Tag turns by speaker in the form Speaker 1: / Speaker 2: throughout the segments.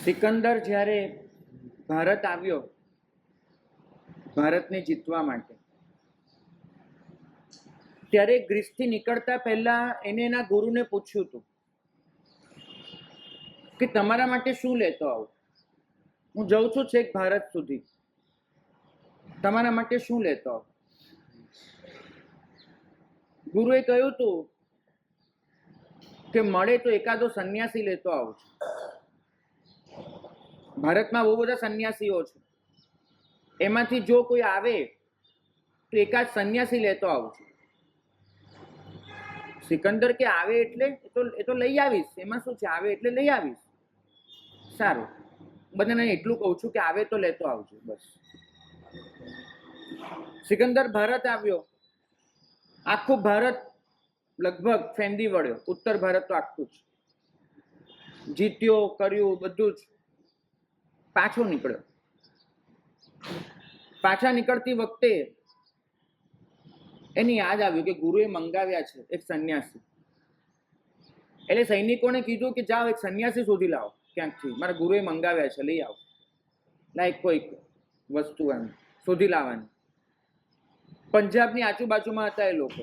Speaker 1: સિકંદર જ્યારે ભારત આવ્યો ભારતને જીતવા માટે, ત્યારે ગ્રીસથી નીકળતા પહેલા એને એના ગુરુને પૂછ્યું હતું કે તમારા માટે શું લેતો આવું, હું જઉં છું છેક ભારત સુધી, તમારા માટે શું લેતો આવું. ગુરુએ કહ્યું હતું કે મળે તો એકાદો સંન્યાસી લેતો આવું છું. ભારતમાં બહુ બધા સંન્યાસીઓ છે, એમાંથી જો કોઈ આવે તો એકાદ સંન્યાસી લેતો આવું છું. સિકંદર કે આવે એટલે એ તો લઈ આવીશ, એમાં શું છે, આવે એટલે લઈ આવીશ. સારું, બધાને એટલું કહું છું કે આવે તો લેતો આવજો બસ. સિકંદર ભારત આવ્યો, આખું ભારત લગભગ ફેંદી વળ્યો, ઉત્તર ભારત તો આખું જ જીત્યો, કર્યું બધું જ. પાછો નીકળ્યો. પાછા નીકળતી વખતે એને યાદ આવ્યું કે ગુરુએ મંગાવ્યા છે એક સંન્યાસી. એટલે સૈનિકોને કીધું કે જાઓ એક સંન્યાસી શોધી લાવો ક્યાંકથી, મારા ગુરુએ મંગાવ્યા છે, લઈ આવો. લાઈક કોઈક વસ્તુ એમ શોધી લાવવાની. પંજાબની આજુબાજુમાં હતા એ લોકો.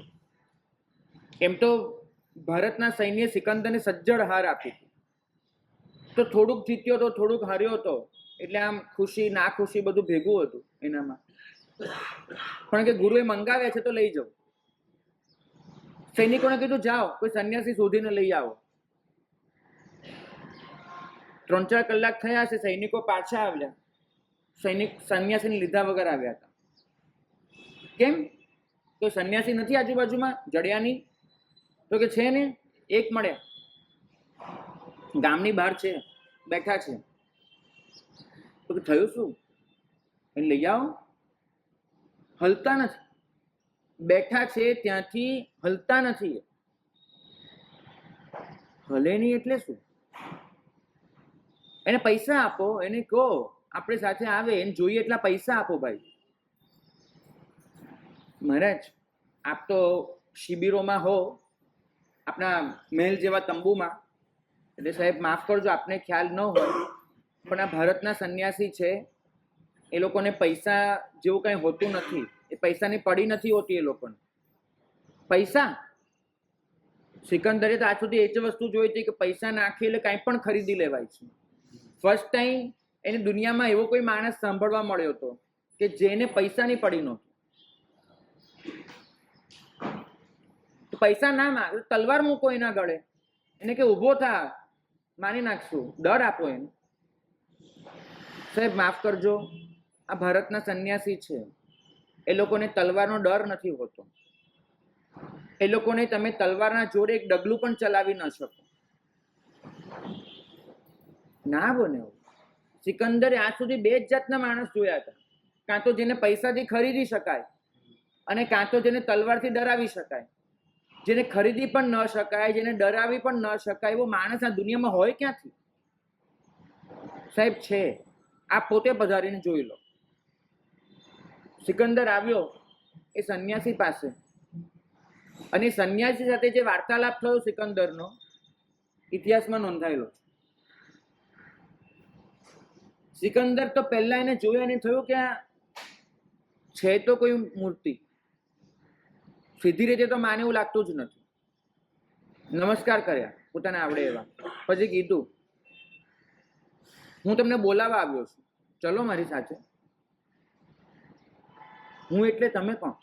Speaker 1: એમ તો ભારતના સૈન્યએ સિકંદરને સજ્જડ હાર આપી, તો થોડુંક જીત્યો તો થોડુંક હાર્યો હતો, એટલે આમ ખુશી ના ખુશી બધું ભેગું હતું એનામાં. પણ કે ગુરુએ મંગાવ્યા છે તો લઈ જાઓ. સૈનિકોને કીધું જાઓ કોઈ સંન્યાસી શોધીને લઈ આવો. 3-4 કલાક થયા છે, સૈનિકો પાછા આવ્યા. સંન્યાસીને લીધા વગર આવ્યા હતા. કેમ? કોઈ સંન્યાસી નથી આજુબાજુમાં? જડ્યા નહીં? તો કે છે ને, એક મળ્યા, ગામની બહાર છે, બેઠા છે. તો કે થયું શું? એને લઈ આવો. હલતા નથી, બેઠા છે ત્યાંથી હલતા નથી. હલે નહીં એટલે શું? એને પૈસા આપો, એને કહો આપણી સાથે આવે, એને જોઈએ એટલા પૈસા આપો ભાઈ. મહારાજ આપ તો શિબિરોમાં હો, આપણા મહેલ જેવા તંબુમાં, એટલે સાહેબ માફ કરજો આપને ખ્યાલ ન હોય, પણ આ ભારતના સંન્યાસી છે, એ લોકોને પૈસા જેવું કંઈ હોતું નથી. એ પૈસાની પડી નથી હોતી એ લોકોને. પૈસા સિકંદરે તો આજ સુધી એ જ વસ્તુ જોઈ હતી કે પૈસા નાખી એટલે કાંઈ પણ ખરીદી લેવાય છે. ફર્સ્ટ ટાઈમ એને દુનિયામાં એવો કોઈ માણસ સાંભળવા મળ્યો હતો કે જેને પૈસાની પડી નહોતી. પૈસા ના માંગે, તલવાર મૂકો એના ગળે, એને કે ઊભો થા, મારી નાખશું. ડર આપો એને. સાહેબ માફ કરજો, આ ભારતના સંન્યાસી છે, એ લોકોને તલવારનો ડર નથી હોતો. એ લોકોને તમે તલવારના જોડે એક ડગલું પણ ચલાવી ન શકો. ના બને. સિકંદરે આજ સુધી 2 જ જાતના માણસ જોયા હતા, કાં તો જેને પૈસાથી ખરીદી શકાય અને કાં તો જેને તલવારથી ડરાવી શકાય. જેને ખરીદી પણ ન શકાય, જેને ડરાવી પણ ન શકાય, એવો માણસ આ દુનિયામાં હોય ક્યાંથી? સાહેબ છે, આપ પોતે પધારીને જોઈ લો. સિકંદર આવ્યો એ સંન્યાસી પાસે, અને સંન્યાસી સાથે જે વાર્તાલાપ થયો સિકંદરનો, ઇતિહાસમાં નોંધાયેલો છે. સિકંદર તો પહેલા એને જોયો અને થયું કે આ છે તો કોઈ મૂર્તિ, સીધી રીતે તો માને એવું લાગતું જ નથી. નમસ્કાર કર્યા પોતાને આવડે એવા, પછી કીધું હું તમને બોલાવવા આવ્યો છું, ચલો મારી સાથે. હું એટલે તમે કોણ?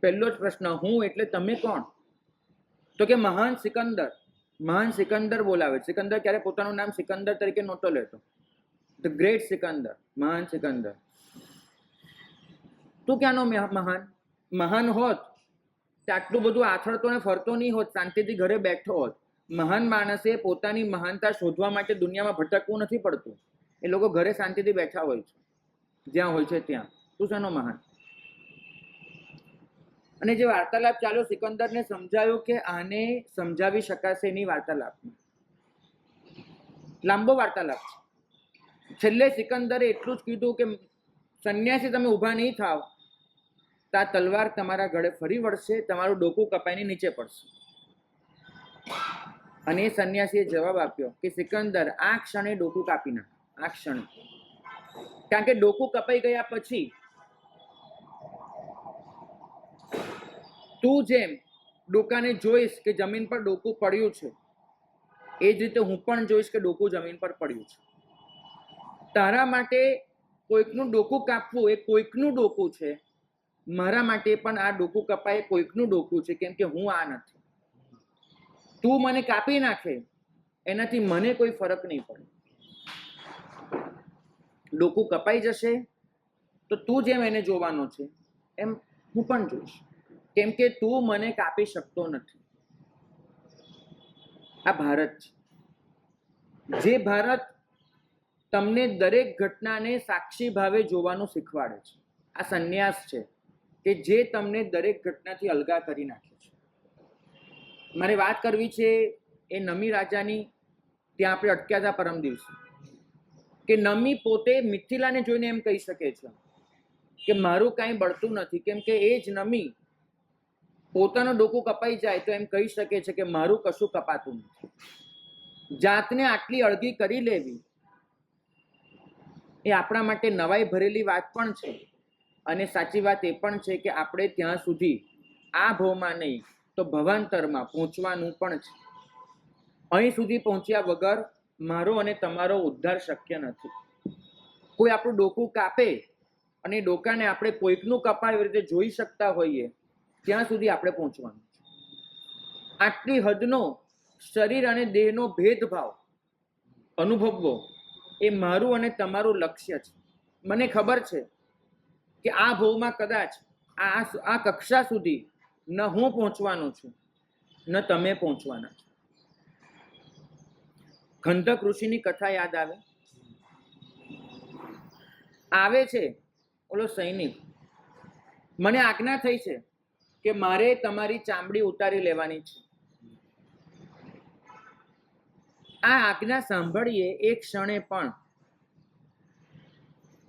Speaker 1: પહેલો જ પ્રશ્ન, હું એટલે તમે કોણ? તો કે મહાન સિકંદર. મહાન સિકંદર બોલાવે. સિકંદર ક્યારે પોતાનું નામ સિકંદર તરીકે નહોતો લેતો. ધ ગ્રેટ સિકંદર, મહાન સિકંદર. તું ક્યાંનો મહાન? મહાન હોત તો આટલું બધું આથડતો ને ફરતો નહીં હોત, શાંતિથી ઘરે બેઠો હોત. મહાન માણસે પોતાની મહાનતા શોધવા માટે દુનિયામાં ભટકવું નથી પડતું. એ લોકો ઘરે શાંતિથી બેઠા હોય છે, જ્યાં હોય છે ત્યાં. તું શાનો મહાન? અને જે વાર્તાલાપ ચાલ્યો, સિકંદરને સમજાયું કે આને સમજાવી શકાશે નહીં વાર્તાલાપમાં. લાંબો વાર્તાલાપ છે. છેલ્લે સિકંદરે એટલું જ કીધું કે સંન્યાસી તમે ઊભા નહીં થાવ તો આ તલવાર તમારા ગળે ફરી વળશે, તમારું ડોકું કપાઈને નીચે પડશે. અને એ સંન્યાસીએ જવાબ આપ્યો કે સિકંદર, આ ક્ષણે ડોકું કાપી નાખ, આ ક્ષણે. કારણ કે ડોકું કપાઈ ગયા પછી તું જેમ ડોકાને જોઈશ કે જમીન પર ડોકું પડ્યું છે, એ જ રીતે હું પણ જોઈશ કે ડોકું જમીન પર પડ્યું છે. તારા માટે કોઈકનું ડોકું કાપવું એ કોઈકનું ડોકું છે, મારા માટે પણ આ ડોકું કપાય કોઈકનું ડોકું છે, કેમ કે હું આ નથી. તું મને કાપી નાખે એનાથી મને કોઈ ફરક નહીં પડે. ડોકું કપાઈ જશે તો તું જેમ એને જોવાનો છે એમ હું પણ જોઈશ, કેમ કે તું મને કાપી શકતો નથી. આ ભારત છે, જે ભારત તમને દરેક ઘટનાને સાક્ષી ભાવે જોવાનું શીખવાડે છે. આ સંન્યાસ છે કે જે તમને દરેક ઘટનાથી અલગા કરી નાખે છે. મારે વાત કરવી છે એ નમી રાજાની. ત્યાં આપણે અટક્યા હતા પરમ દિવસે, કે નમી પોતે મિથિલાને જોઈને એમ કહી શકે છે કે મારું કાંઈ બળતું નથી, કેમ કે એ જ નમી પોતાનું ડોકું કપાઈ જાય તો એમ કહી શકે છે કે મારું કશું કપાતું નથી. જાતને આટલી અળગી કરી લેવી એ આપણા માટે નવાઈ ભરેલી વાત પણ છે, અને સાચી વાત એ પણ છે કે આપણે ત્યાં સુધી આ ભવમાં નહીં તો ભવાંતરમાં પહોંચવાનું પણ છે. અહીં સુધી પહોંચ્યા વગર મારો અને તમારો ઉદ્ધાર શક્ય નથી. કોઈ આપણું ડોકું કાપે અને ડોકાને આપણે કોઈકનું કપાય એવી રીતે જોઈ શકતા હોઈએ ત્યાં સુધી આપણે પહોંચવાનું છે. આટલી હદનો શરીર અને દેહનો ભેદભાવ અનુભવવો એ મારું અને તમારું લક્ષ્ય છે. મને ખબર છે કે આ ભવમાં કદાચ આ કક્ષા સુધી ન હું પહોંચવાનો છું ન તમે પહોંચવાના છો. ખંડક ઋષિની કથા યાદ આવે છે. ઓલો સૈનિક, મને આજ્ઞા થઈ છે કે મારે તમારી ચામડી ઉતારી લેવાની છે. આ આજ્ઞા સાંભળીએ એ ક્ષણે પણ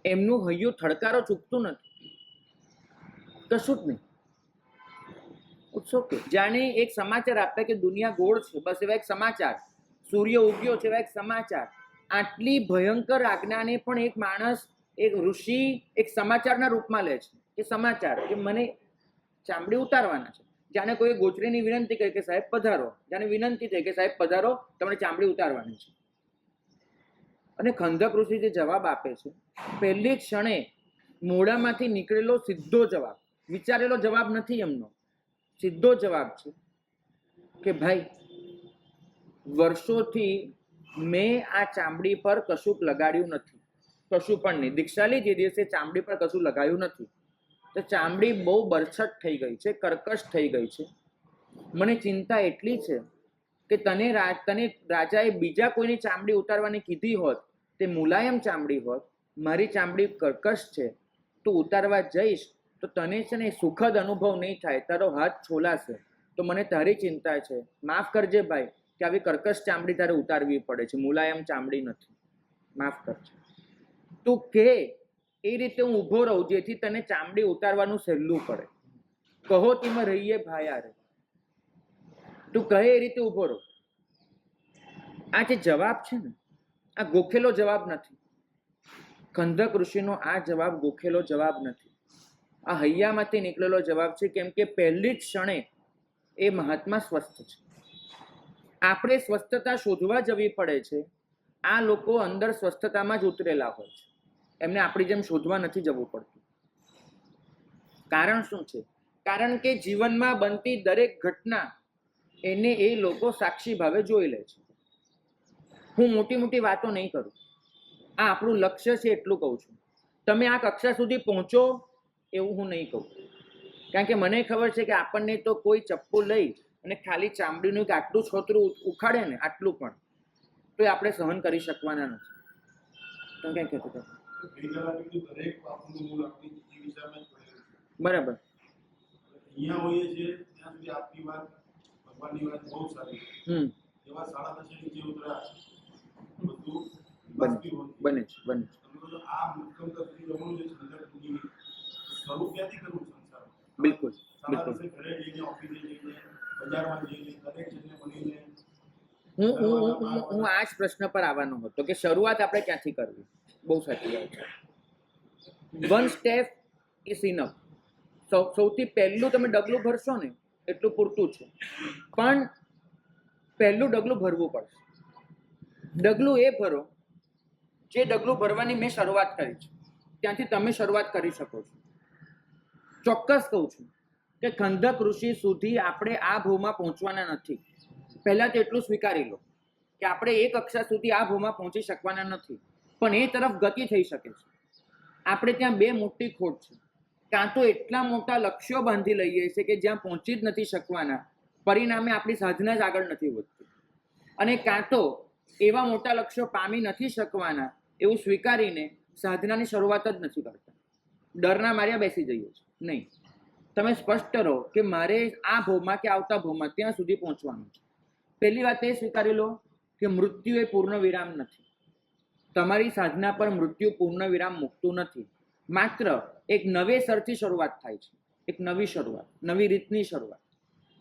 Speaker 1: એમનું હૈયું થડકારો ચૂકતું નથી, કશું જ નહીં. ઓકે, જાણે એક સમાચાર આપ્યા કે દુનિયા ગોળ છે, બસ એવા એક સમાચાર. સૂર્ય ઉગ્યો છે એવા એક સમાચાર. આટલી ભયંકર આજ્ઞાને પણ એક માણસ, એક ઋષિ એક સમાચારના રૂપમાં લે છે. એ સમાચાર કે મને ચામડી ઉતારવાના છે. જાણે કોઈ ગોચરીની વિનંતી કરી કે સાહેબ પધારો, જાણે વિનંતી થઈ કે સાહેબ પધારો, તમને ચામડી ઉતારવાની છે. અને ખંડક ઋષિ જે જવાબ આપે છે, પહેલી ક્ષણે મોઢામાંથી નીકળેલો સીધો જવાબ, વિચારેલો જવાબ નથી એમનો, સીધો જવાબ છે કે ભાઈ, વર્ષોથી મેં આ ચામડી પર કશુંક લગાડ્યું નથી, કશું પણ નહીં. દીક્ષા લીધી એ દિવસે ચામડી પર કશું લગાવ્યું નથી. તો ચામડી બહુ બરછટ થઈ ગઈ છે, કર્કશ થઈ ગઈ છે. મને ચિંતા એટલી છે કે તને રાજાએ બીજા કોઈની ચામડી ઉતારવાની કીધી હોત, તે મુલાયમ ચામડી હોત, મારી ચામડી કર્કશ છે, તું ઉતારવા જઈશ તો તને છે ને સુખદ અનુભવ નહીં થાય, તારો હાથ છોલાશે. તો મને તારી ચિંતા છે. માફ કરજે ભાઈ કે આવી કર્કશ ચામડી તારે ઉતારવી પડે છે, મુલાયમ ચામડી નથી, માફ કરજે. તું કે એ રીતે હું ઊભો રહું જેથી તને ચામડી ઉતારવાનું સહેલું પડે. કહો તેમાં રહીએ ભાયારે, તું કહે એ રીતે ઊભો રહો. આ જે જવાબ છે ને, આ ગોખેલો જવાબ નથી. ખંડક ઋષિનો આ જવાબ ગોખેલો જવાબ નથી, આ હૈયામાંથી નીકળેલો જવાબ છે. કેમ કે પહેલી જ ક્ષણે એ મહાત્મા સ્વસ્થ છે. આપણે સ્વસ્થતા શોધવા જવી પડે છે. આ લોકો અંદર સ્વસ્થતામાં જ ઉતરેલા હોય છે, એમને આપણી જેમ શોધવા નથી જવું પડતું. કારણ શું છે? કારણ કે જીવનમાં બનતી દરેક ઘટના એને એ લોકો સાક્ષી ભાવે જોઈ લે છે. હું મોટી મોટી વાતો નહીં કરું, આ આપણું લક્ષ્ય છે એટલું કહું છું. તમે આ કક્ષા સુધી પહોંચો એવું હું નહીં કહું, કારણ કે મને ખબર છે કે આપણને તો કોઈ ચપ્પુ લઈ અને ખાલી ચામડીનું એક આટલું છોતરું ઉખાડે ને, આટલું પણ, તો એ આપણે સહન કરી શકવાના નથી. તમે ક્યાં કહેતો હતો? બરાબર.
Speaker 2: અહીંયા હોઈએ છીએ ત્યાં સુધી આપની વાત, ભગવાનની વાત બહુ સારી. એવા 10:30 નીચે ઉતરા બધું
Speaker 1: બને છે.
Speaker 2: આ મુક્તમ તત્વી રમણું જે સંદર્ભ પૂરી સ્વરૂપ ક્યાંથી કરવું સંસારમાં?
Speaker 1: બિલકુલ.
Speaker 2: ઘરે જઈને, ઓફિસે જઈને, બજારમાં જઈને, દરેક જણને મળીને
Speaker 1: હું આ જ પ્રશ્ન પર આવવાનો હતો કે શરૂઆત આપણે ક્યાંથી કરવી. બહુ સાચી વાત છે. One step is enough. સૌથી પહેલું તમે ડગલું ભરશો ને એટલું પૂરતું છે, પણ પહેલું ડગલું ભરવું પડશે. ડગલું એ ભરો જે ડગલું ભરવાની મેં શરૂઆત કરી છે, ત્યાંથી તમે શરૂઆત કરી શકો છો. ચોક્કસ કહું છું કે ખંડક ઋષિ સુધી આપણે આ ભૂમાં પહોંચવાના નથી. પહેલા તો એટલું સ્વીકારી લો કે આપણે એક અક્ષર સુધી આ ભૂમાં પહોંચી શકવાના નથી, પણ એ તરફ ગતિ થઈ શકે છે. આપણે ત્યાં બે મોટી ખોટ છે. કાં તો એટલા મોટા લક્ષ્યો બાંધી લઈએ છીએ કે જ્યાં પહોંચી જ નથી શકવાના, પરિણામે આપણી સાધના જ આગળ નથી વધતી, અને કાં તો એવા મોટા લક્ષ્યો પામી નથી શકવાના એવું સ્વીકારીને સાધનાની શરૂઆત જ નથી કરતા. ડરના માર્યા બેસી જઈએ છીએ. નહીં, તમે સ્પષ્ટ રહો કે મારે આ ભોમાં કે આવતા ભોમાં ત્યાં સુધી પહોંચવાનું છે. પહેલી વાત એ સ્વીકારી લો કે મૃત્યુ એ પૂર્ણ વિરામ નથી. તમારી સાધના પર મૃત્યુ પૂર્ણ વિરામ મૂકતું નથી. માત્ર એક નવેસરથી શરૂઆત થાય છે, એક નવી શરૂઆત, નવી રીતની શરૂઆત.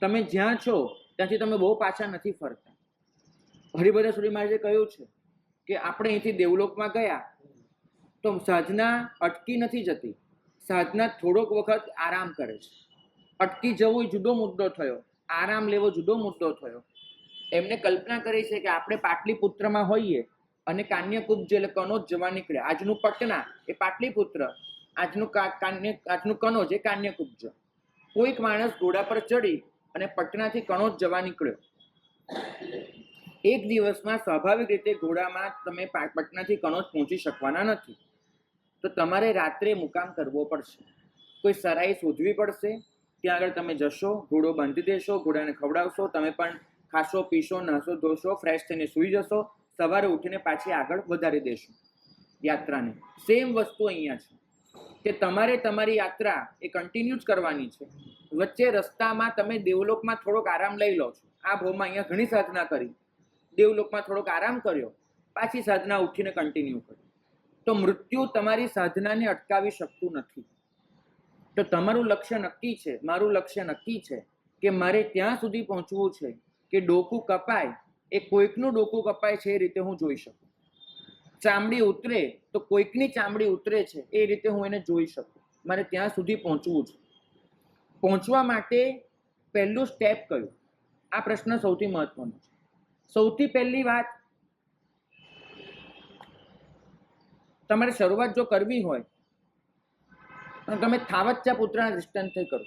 Speaker 1: તમે જ્યાં છો ત્યાંથી તમે બહુ પાછા નથી ફરતા. હરિભદ્ર મહારાજે કહ્યું છે કે આપણે અહીંથી દેવલોકમાં ગયા તો સાધના અટકી નથી જતી. સાધના થોડોક વખત આરામ કરે છે. અટકી જવું જુદો મુદ્દો થયો, આરામ લેવો જુદો મુદ્દો થયો. એમને કલ્પના કરી છે કે આપણે પાટલીપુત્રમાં હોઈએ અને કાન્યકુબ્જ એટલે કનોજ જવા નીકળે. આજનું પટના એ પાટલીપુત્ર, આજનું કનોજ એ કાન્યકુબ્જ. કોઈક માણસ ઘોડા પર ચડી અને પટનાથી કનોજ જવા નીકળ્યો. એક દિવસમાં સ્વાભાવિક રીતે ઘોડામાં તમે પટનાથી કનોજ પહોંચી શકવાના નથી, તો તમારે રાત્રે મુકામ કરવો પડશે. કોઈ સરાઈ શોધવી પડશે. ત્યાં આગળ તમે જશો, ઘોડો બાંધી દેશો, ઘોડાને ખવડાવશો, તમે પણ ખાશો, પીશો, નાશો, ધોશો, ફ્રેશ થઈને સૂઈ જશો. સવારે ઉઠીને પાછી આગળ વધારી દેશો યાત્રાને. સેમ વસ્તુ અહીંયા છે કે તમારે તમારી યાત્રા એ કન્ટિન્યુ જ કરવાની છે. વચ્ચે રસ્તામાં તમે દેવલોકમાં થોડોક આરામ લઈ લો છો. આ ભોમાં અહીંયા ઘણી સાધના કરી, દેવલોકમાં થોડોક આરામ કર્યો, પાછી સાધના ઉઠીને કન્ટિન્યુ કરી, તો મૃત્યુ તમારી સાધનાને અટકાવી શકતું નથી. તો તમારું લક્ષ્ય નક્કી છે, મારું લક્ષ્ય નક્કી છે કે મારે ત્યાં સુધી પહોંચવું છે કે ડોકું કપાય, એ કોઈકનું ડોકું કપાય છે એ રીતે હું જોઈ શકું. ચામડી ઉતરે તો કોઈકની ચામડી ઉતરે છે એ રીતે હું એને જોઈ શકું. મારે ત્યાં સુધી પહોંચવું છે. પહોંચવા માટે પહેલું સ્ટેપ કયું? આ પ્રશ્ન સૌથી મહત્વનો છે. સૌથી પહેલી વાત, તમારે શરૂઆત જો કરવી હોય તો તમે થાવચ્ચા પુત્રના દૃષ્ટાંતથી કરો.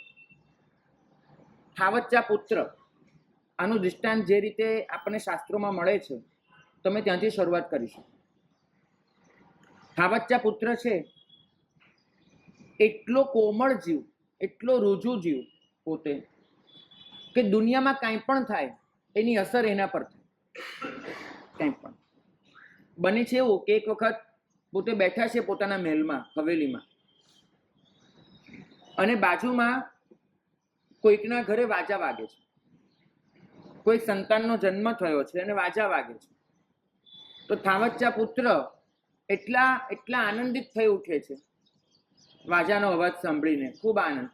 Speaker 1: થાવચ્ચા પુત્ર, આનું દૃષ્ટાંત જે રીતે આપણને શાસ્ત્રોમાં મળે છે, તમે ત્યાંથી શરૂઆત કરીશું. થાવચ્ચા પુત્ર છે એટલો કોમળ જીવ, એટલો રુજુ જીવ પોતે, કે દુનિયામાં કાંઈ પણ થાય એની અસર એના પર થાય. કાંઈ પણ બને છે એવું કે એક વખત પોતે બેઠા છે પોતાના મહેલમાં, હવેલીમાં, અને બાજુમાં કોઈકના ઘરે વાજા વાગે છે. કોઈ સંતાનનો જન્મ થયો છે અને વાજા વાગે છે. તો થાવચ્ચા પુત્ર એટલા આનંદિત થઈ ઉઠે છે વાજાનો અવાજ સાંભળીને. ખૂબ આનંદ,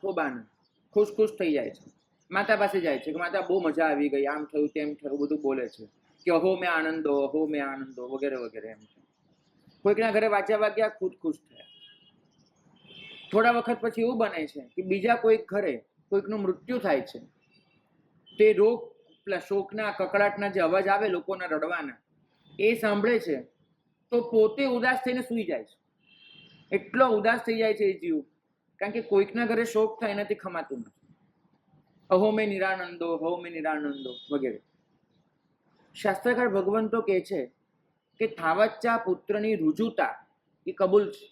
Speaker 1: ખુશ થઈ જાય છે. માતા પાસે જાય છે કે માતા બહુ મજા આવી ગઈ, આમ થયું તેમ થયું, બધું બોલે છે કે અહો મેં આનંદો વગેરે વગેરે. એમ કોઈકના ઘરે વાજા વાગ્યા, ખુશ થયા. થોડા વખત પછી એવું બને છે કે બીજા કોઈક ઘરે કોઈકનું મૃત્યુ થાય છે. તે શોકના કકળાટના જે અવાજ આવે લોકોના રડવાના, એ સાંભળે છે તો પોતે ઉદાસ થઈને સૂઈ જાય છે. એટલો ઉદાસ થઈ જાય છે એ જીવ, કારણ કે કોઈકના ઘરે શોક થાય એનાથી ખમાતું નથી. અહો મેં નિરાનંદો વગેરે. શાસ્ત્રકાર ભગવંતો કહે છે કે થાવચ્ચા પુત્રની રુજુતા એ કબૂલ છે,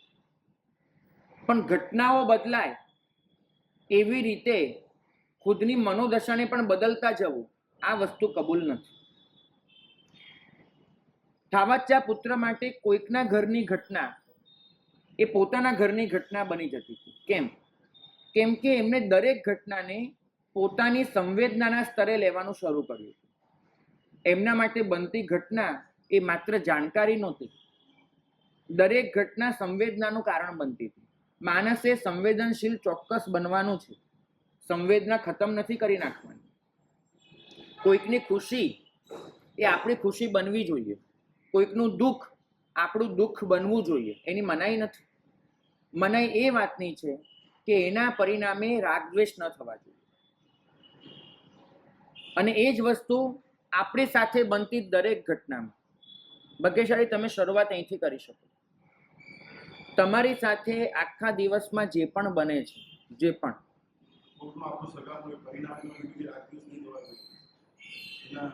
Speaker 1: પણ ઘટનાઓ બદલાય એવી રીતે ખુદની મનોદશાને પણ બદલતા જવું, આ વસ્તુ કબૂલ નથી. થાવચ્ચા પુત્ર માટે કોઈકના ઘરની ઘટના એ પોતાના ઘરની ઘટના બની જતી હતી. કેમ કે એમને દરેક ઘટનાને પોતાની સંવેદનાના સ્તરે લેવાનું શરૂ કર્યું. એમના માટે બનતી ઘટના એ માત્ર જાણકારી નહોતી, દરેક ઘટના સંવેદનાનું કારણ બનતી હતી. માણસે સંવેદનશીલ ચોક્કસ બનવાનું છે, સંવેદના ખતમ નથી કરી નાખવાની. કોઈકની ખુશી એ આપણી ખુશી બનવી જોઈએ. કોઈકનું દુઃખ આપણું દુઃખ બનવું જોઈએ, એની મનાઈ નથી. મનાઈ એ વાતની છે કે એના પરિણામે રાગદ્વેષ ન થવા જોઈએ. અને એ જ વસ્તુ આપણી સાથે બનતી દરેક ઘટનામાં. ભાગ્યશાળી તમે શરૂઆત અહીંથી કરી શકો. તમારી સાથે આખા દિવસમાં જે પણ બને છે, જે પણ
Speaker 2: કોઈકનું આપણું સગાનું હોય, પરિણામનું એવી રીતે રાગદ્વેષ નહીં થવા જોઈએ. એના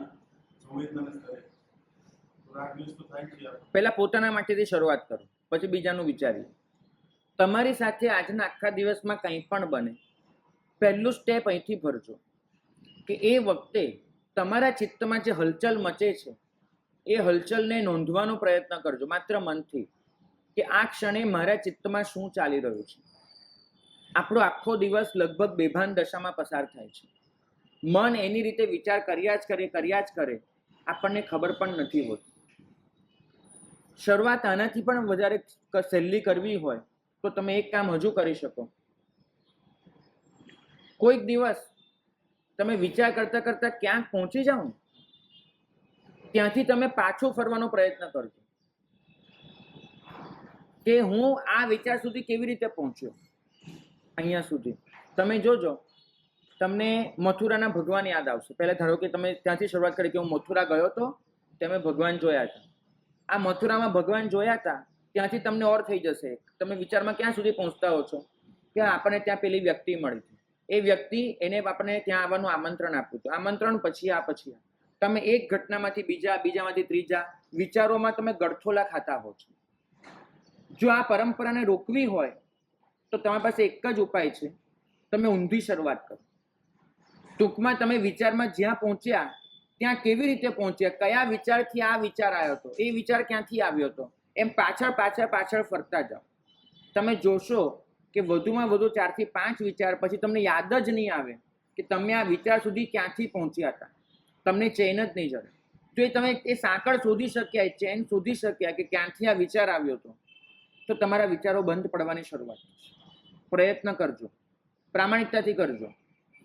Speaker 2: સંવેદનાના સ્તરે તો રાગદ્વેષ તો થાય જ છે આપણે.
Speaker 1: પહેલા પોતાના માટેથી શરૂઆત કરો, પછી બીજાનું વિચારીએ. તમારી સાથે આજના આખા દિવસમાં કંઈ પણ બને, પહેલું સ્ટેપ અહીંથી ભરજો કે એ વખતે તમારા ચિત્તમાં જે હલચલ મચે છે એ હલચલને નોંધવાનો પ્રયત્ન કરજો, માત્ર મનથી, કે આ ક્ષણે મારા ચિત્તમાં શું ચાલી રહ્યું છે. આપણો આખો દિવસ લગભગ બેભાન દશામાં પસાર થાય છે. મન એની રીતે વિચાર કર્યા જ કરે, આપણને ખબર પણ નથી હોતી. શરૂઆત આનાથી પણ વધારે સહેલી કરવી હોય તો તમે એક કામ હજુ કરી શકો. કોઈક દિવસ તમે વિચાર કરતા કરતા ક્યાંક પહોંચી જાઓ ને, ત્યાંથી તમે પાછું ફરવાનો પ્રયત્ન કરજો કે હું આ વિચાર સુધી કેવી રીતે પહોંચ્યો, અહીંયા સુધી. તમે જોજો તમને મથુરાના ભગવાન યાદ આવશે. પહેલા ધારો કે તમે ત્યાંથી શરૂઆત કરી કે હું મથુરા ગયો હતો, તમે ભગવાન જોયા હતા. આ મથુરામાં ભગવાન જોયા હતા ત્યાંથી તમને ઓર થઈ જશે. તમે વિચારમાં ક્યાં સુધી પહોંચતા હો છો કે આપણને ત્યાં પેલી વ્યક્તિ મળી હતી, એ વ્યક્તિ એને આપણને ત્યાં આવવાનું આમંત્રણ આપ્યું હતું, આમંત્રણ પછી આ તમે એક ઘટનામાંથી બીજામાંથી ત્રીજા વિચારોમાં તમે ગળથોલા ખાતા હો છો. જો આ પરંપરાને રોકવી હોય તો તમારી પાસે એક જ ઉપાય છે, તમે ઊંધી શરૂઆત કરો. ટૂંકમાં તમે વિચારમાં જ્યાં પહોંચ્યા ત્યાં કેવી રીતે પહોંચ્યા, કયા વિચારથી આ વિચાર આવ્યો હતો, એ વિચાર ક્યાંથી આવ્યો હતો, એમ પાછળ ફરતા જાઓ. તમે જોશો કે વધુમાં વધુ 4 થી 5 વિચાર પછી તમને યાદ જ નહીં આવે કે તમે આ વિચાર સુધી ક્યાંથી પહોંચ્યા હતા. તમને ચેન જ નહીં જડે. જો એ તમે એ સાંકળ શોધી શક્યા, ચેન શોધી શક્યા કે ક્યાંથી આ વિચાર આવ્યો હતો, તો તમારા વિચારો બંધ પડવાની શરૂઆત થશે. પ્રયત્ન કરજો, પ્રામાણિકતાથી કરજો.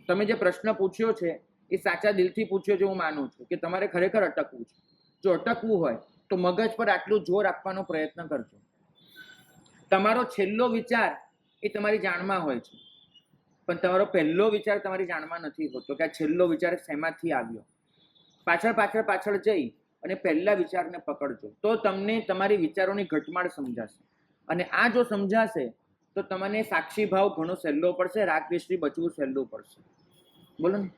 Speaker 1: તમે જે પ્રશ્ન પૂછ્યો છે એ સાચા દિલથી પૂછ્યો છે, હું માનું છું કે તમારે ખરેખર અટકવું છે. જો અટકવું હોય તો મગજ પર આટલું જોર આપવાનો પ્રયત્ન કરજો. તમારો છેલ્લો વિચાર એ તમારી જાણમાં હોય છે, પણ તમારો પહેલો વિચાર તમારી જાણમાં નથી હોતો કે આ છેલ્લો વિચાર શેમાંથી આવ્યો. પાછળ જઈ અને પહેલા વિચારને પકડજો, તો તમને તમારી વિચારોની ઘટમાળ સમજાશે. અને આ જો સમજાશે તો તમને સાક્ષી ભાવ ઘણો સહેલો પડશે, રાગદ્વેષથી બચવું સહેલું પડશે. બોલો ને.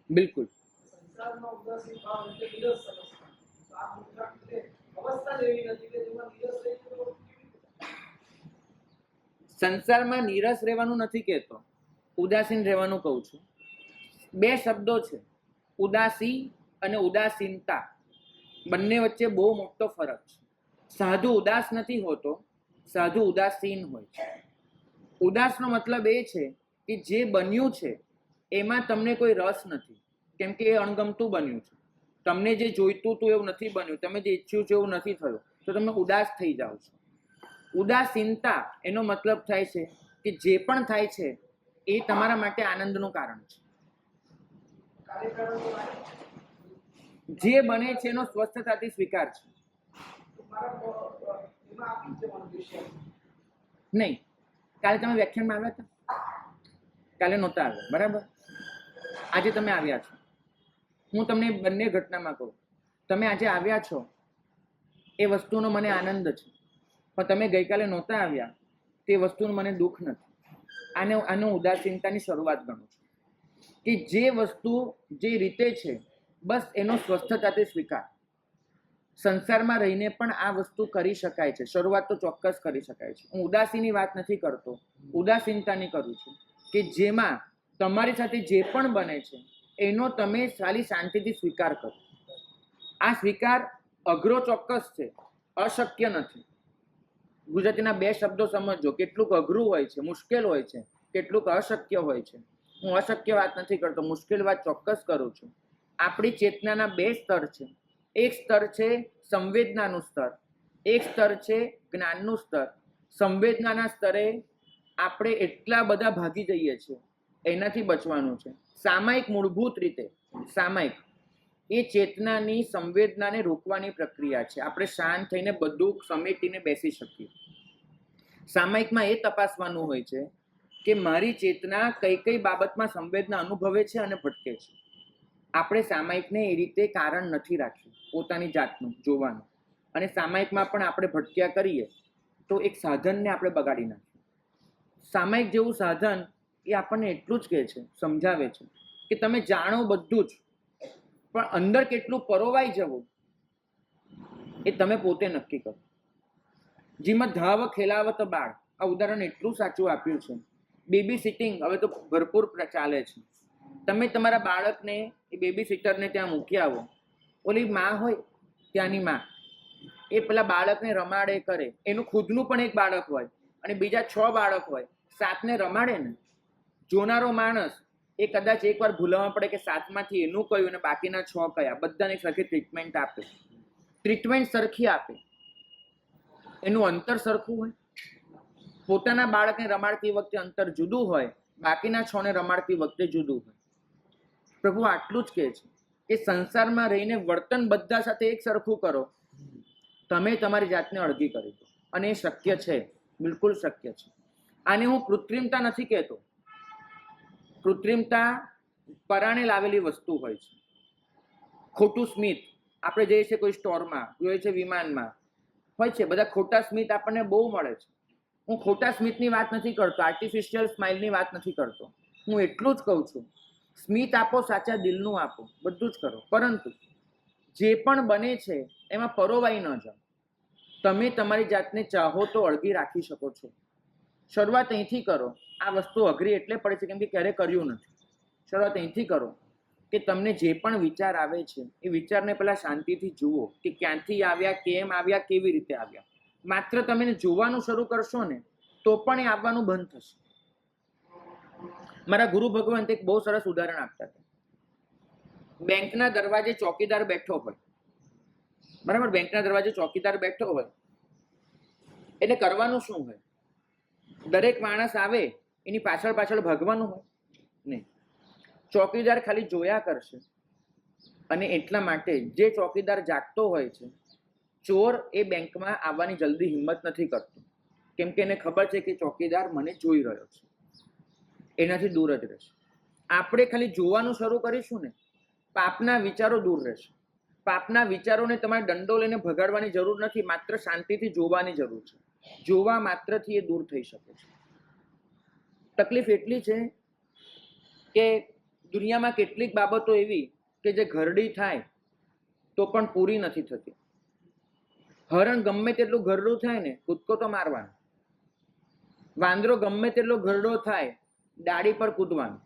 Speaker 1: બિલકુલ. સંસારમાં નીરસ રહેવાનું નથી કહેતો, ઉદાસીન રહેવાનું કહું છું. 2 શબ્દો છે, ઉદાસી અને ઉદાસીનતા. બંને વચ્ચે બહુ મોટો ફરક છે. સાધુ ઉદાસ નથી હોતો, સાધુ ઉદાસીન હોય છે. ઉદાસનો મતલબ એ છે કે જે બન્યું છે એમાં તમને કોઈ રસ નથી, કેમ કે એ અણગમતું બન્યું છે. તમને જે જોઈતું હતું એવું નથી બન્યું, તમે જે ઈચ્છ્યું છે એવું નથી થયું, તો તમે ઉદાસ થઈ જાઓ છો. ઉદાસીનતા એનો મતલબ થાય છે કે જે પણ થાય છે એ તમારા માટે આનંદનું કારણ છે. જે બને છે એનો સ્વસ્થતાથી સ્વીકાર છે. નહીં, કાલે તમે વ્યાખ્યાનમાં આવ્યા હતા, કાલે નહોતા આવ્યા, બરાબર? આજે તમે આવ્યા છો. હું તમને બંને ઘટનામાં કહું, તમે આજે આવ્યા છો એ વસ્તુનો મને આનંદ છે, પણ તમે ગઈકાલે નહોતા આવ્યા તે વસ્તુનું મને દુઃખ નથી. આને ઉદાસીનતાની શરૂઆત ગણું છું કે જે વસ્તુ જે રીતે છે બસ એનો સ્વસ્થતાથી સ્વીકાર. સંસારમાં રહીને પણ આ વસ્તુ કરી શકાય છે, શરૂઆત તો ચોક્કસ કરી શકાય છે. હું ઉદાસીની વાત નથી કરતો, ઉદાસીનતાની કરું છું કે જેમાં તમારી સાથે જે પણ બને છે એનો તમે ખાલી શાંતિથી સ્વીકાર કરો. આ સ્વીકાર અઘરો ચોક્કસ છે, અશક્ય નથી. ગુજરાતીના 2 શબ્દો સમજો, કેટલુંક અઘરું હોય છે, મુશ્કેલ હોય છે, કેટલુંક અશક્ય હોય છે. હું અશક્ય વાત નથી કરતો, મુશ્કેલ વાત ચોક્કસ કરું છું. આપણી ચેતનાના 2 સ્તર છે. એક સ્તર છે સંવેદનાનું સ્તર, એક સ્તર છે જ્ઞાનનું સ્તર. સંવેદનાના સ્તરે આપણે એટલા બધા ભાગી જઈએ છીએ, એનાથી બચવાનું છે. સામાયિક મૂળભૂત રીતે સામાયિક એ ચેતનાની સંવેદનાને રોકવાની પ્રક્રિયા છે. આપણે શાંત થઈને બધું સમેટીને બેસી શકીએ. સામાયિકમાં એ તપાસવાનું હોય છે કે મારી ચેતના કઈ કઈ બાબતમાં સંવેદના અનુભવે છે અને ભટકે છે. આપણે સામાયિકને એ રીતે કારણ નથી રાખ્યું પોતાની જાતનું જોવાનું, અને સામાયિકમાં પણ આપણે ભટક્યા કરીએ તો એક સાધનને આપણે બગાડી નાખીએ. સામાયિક જેવું સાધન એ આપણને એટલું જ કહે છે, સમજાવે છે કે તમે જાણો બધું જ, પણ અંદર કેટલું પરોવાઈ જવું એ તમે પોતે નક્કી કરો. જેમાં ધાવ ખેલાવત બાળ, આ ઉદાહરણ એટલું સાચું આપ્યું છે. બેબી સિટિંગ હવે તો ભરપૂર ચાલે છે. તમે તમારા બાળકને એ બેબી સિટરને ત્યાં મૂકી આવો, ઓલી માં હોય ત્યાંની માં એ પેલા બાળકને રમાડે કરે, એનું ખુદનું પણ એક બાળક હોય અને બીજા 6 બાળક હોય, 7ને રમાડે ને. જોનારો માણસ એ કદાચ એકવાર ભૂલવા પડે કે 7માંથી એનું કયું અને બાકીના 6 કયા, બધાને સરખી ટ્રીટમેન્ટ આપે. ટ્રીટમેન્ટ સરખી આપે, એનું અંતર સરખું હોય. પોતાના બાળકને રમાડતી વખતે અંતર જુદું હોય, બાકીના 6ને રમાડતી વખતે જુદું હોય. પ્રભુ આટલું જ કહે છે કે સંસારમાં રહીને વર્તન બધા સાથે એક સરખું કરો, તમે તમારી જાતને અળગી કરી દો. અને એ શક્ય છે, બિલકુલ શક્ય છે. આને હું કૃત્રિમતા નથી કહેતો. કૃત્રિમતા પરાણે લાવેલી વસ્તુ હોય છે. ખોટું સ્મિત, આપણે જઈએ છીએ કોઈ સ્ટોરમાં, જોઈએ છે વિમાનમાં હોય છે, બધા ખોટા સ્મિત આપણને બહુ મળે છે. હું ખોટા સ્મિતની વાત નથી કરતો, આર્ટિફિશિયલ સ્માઇલની વાત નથી કરતો. હું એટલું જ કહું છું, સ્મિત આપો, સાચા દિલનું આપો, બધું જ કરો, પરંતુ જે પણ બને છે એમાં પરોવાઈ ન જાઓ. તમે તમારી જાતને ચાહો તો અળગી રાખી શકો છો. શરૂઆત અહીંથી કરો. આ વસ્તુ અઘરી એટલે પડે છે કેમ કે ક્યારે કર્યું નથી. શરૂઆત અહીંથી કરો કે તમને જે પણ વિચાર આવે છે એ વિચારને પહેલા શાંતિથી જુઓ કે ક્યાંથી આવ્યા, કેમ આવ્યા, કેવી રીતે આવ્યા. માત્ર તમે જોવાનું શરૂ કરશો ને તો પણ એ આવવાનું બંધ થશે. મારા ગુરુ ભગવંત એક બહુ સરસ ઉદાહરણ આપતા હતા. બેંકના દરવાજે ચોકીદાર બેઠો હોય, બરાબર? બેંકના દરવાજે ચોકીદાર બેઠો હોય એટલે કરવાનું શું હોય? દરેક માણસ આવે એની પાછળ પાછળ ભાગવાનું હોય નહીં. ચોકીદાર ખાલી જોયા કરશે. અને એટલા માટે જે ચોકીદાર જાગતો હોય છે, ચોર એ બેંકમાં આવવાની જલ્દી હિંમત નથી કરતો, કેમ કે એને ખબર છે કે ચોકીદાર મને જોઈ રહ્યો છે, એનાથી દૂર જ રહેશે. આપણે ખાલી જોવાનું શરૂ કરીશું ને, પાપના વિચારો દૂર રહેશે. પાપના વિચારોને તમારે દંડો લઈને ભગાડવાની જરૂર નથી, માત્ર શાંતિથી જોવાની જરૂર છે. જોવા માત્રથી એ દૂર થઈ શકે છે. તકલીફ એટલી છે કે દુનિયામાં કેટલીક બાબતો એવી કે જે ઘરડી થાય તો પણ પૂરી નથી થતી. હરણ ગમે તેટલું ઘરડું થાય ને, કૂદકો તો મારવાનો. વાંદરો ગમે તેટલો ઘરડો થાય, ડાળી પર કૂદવાનો.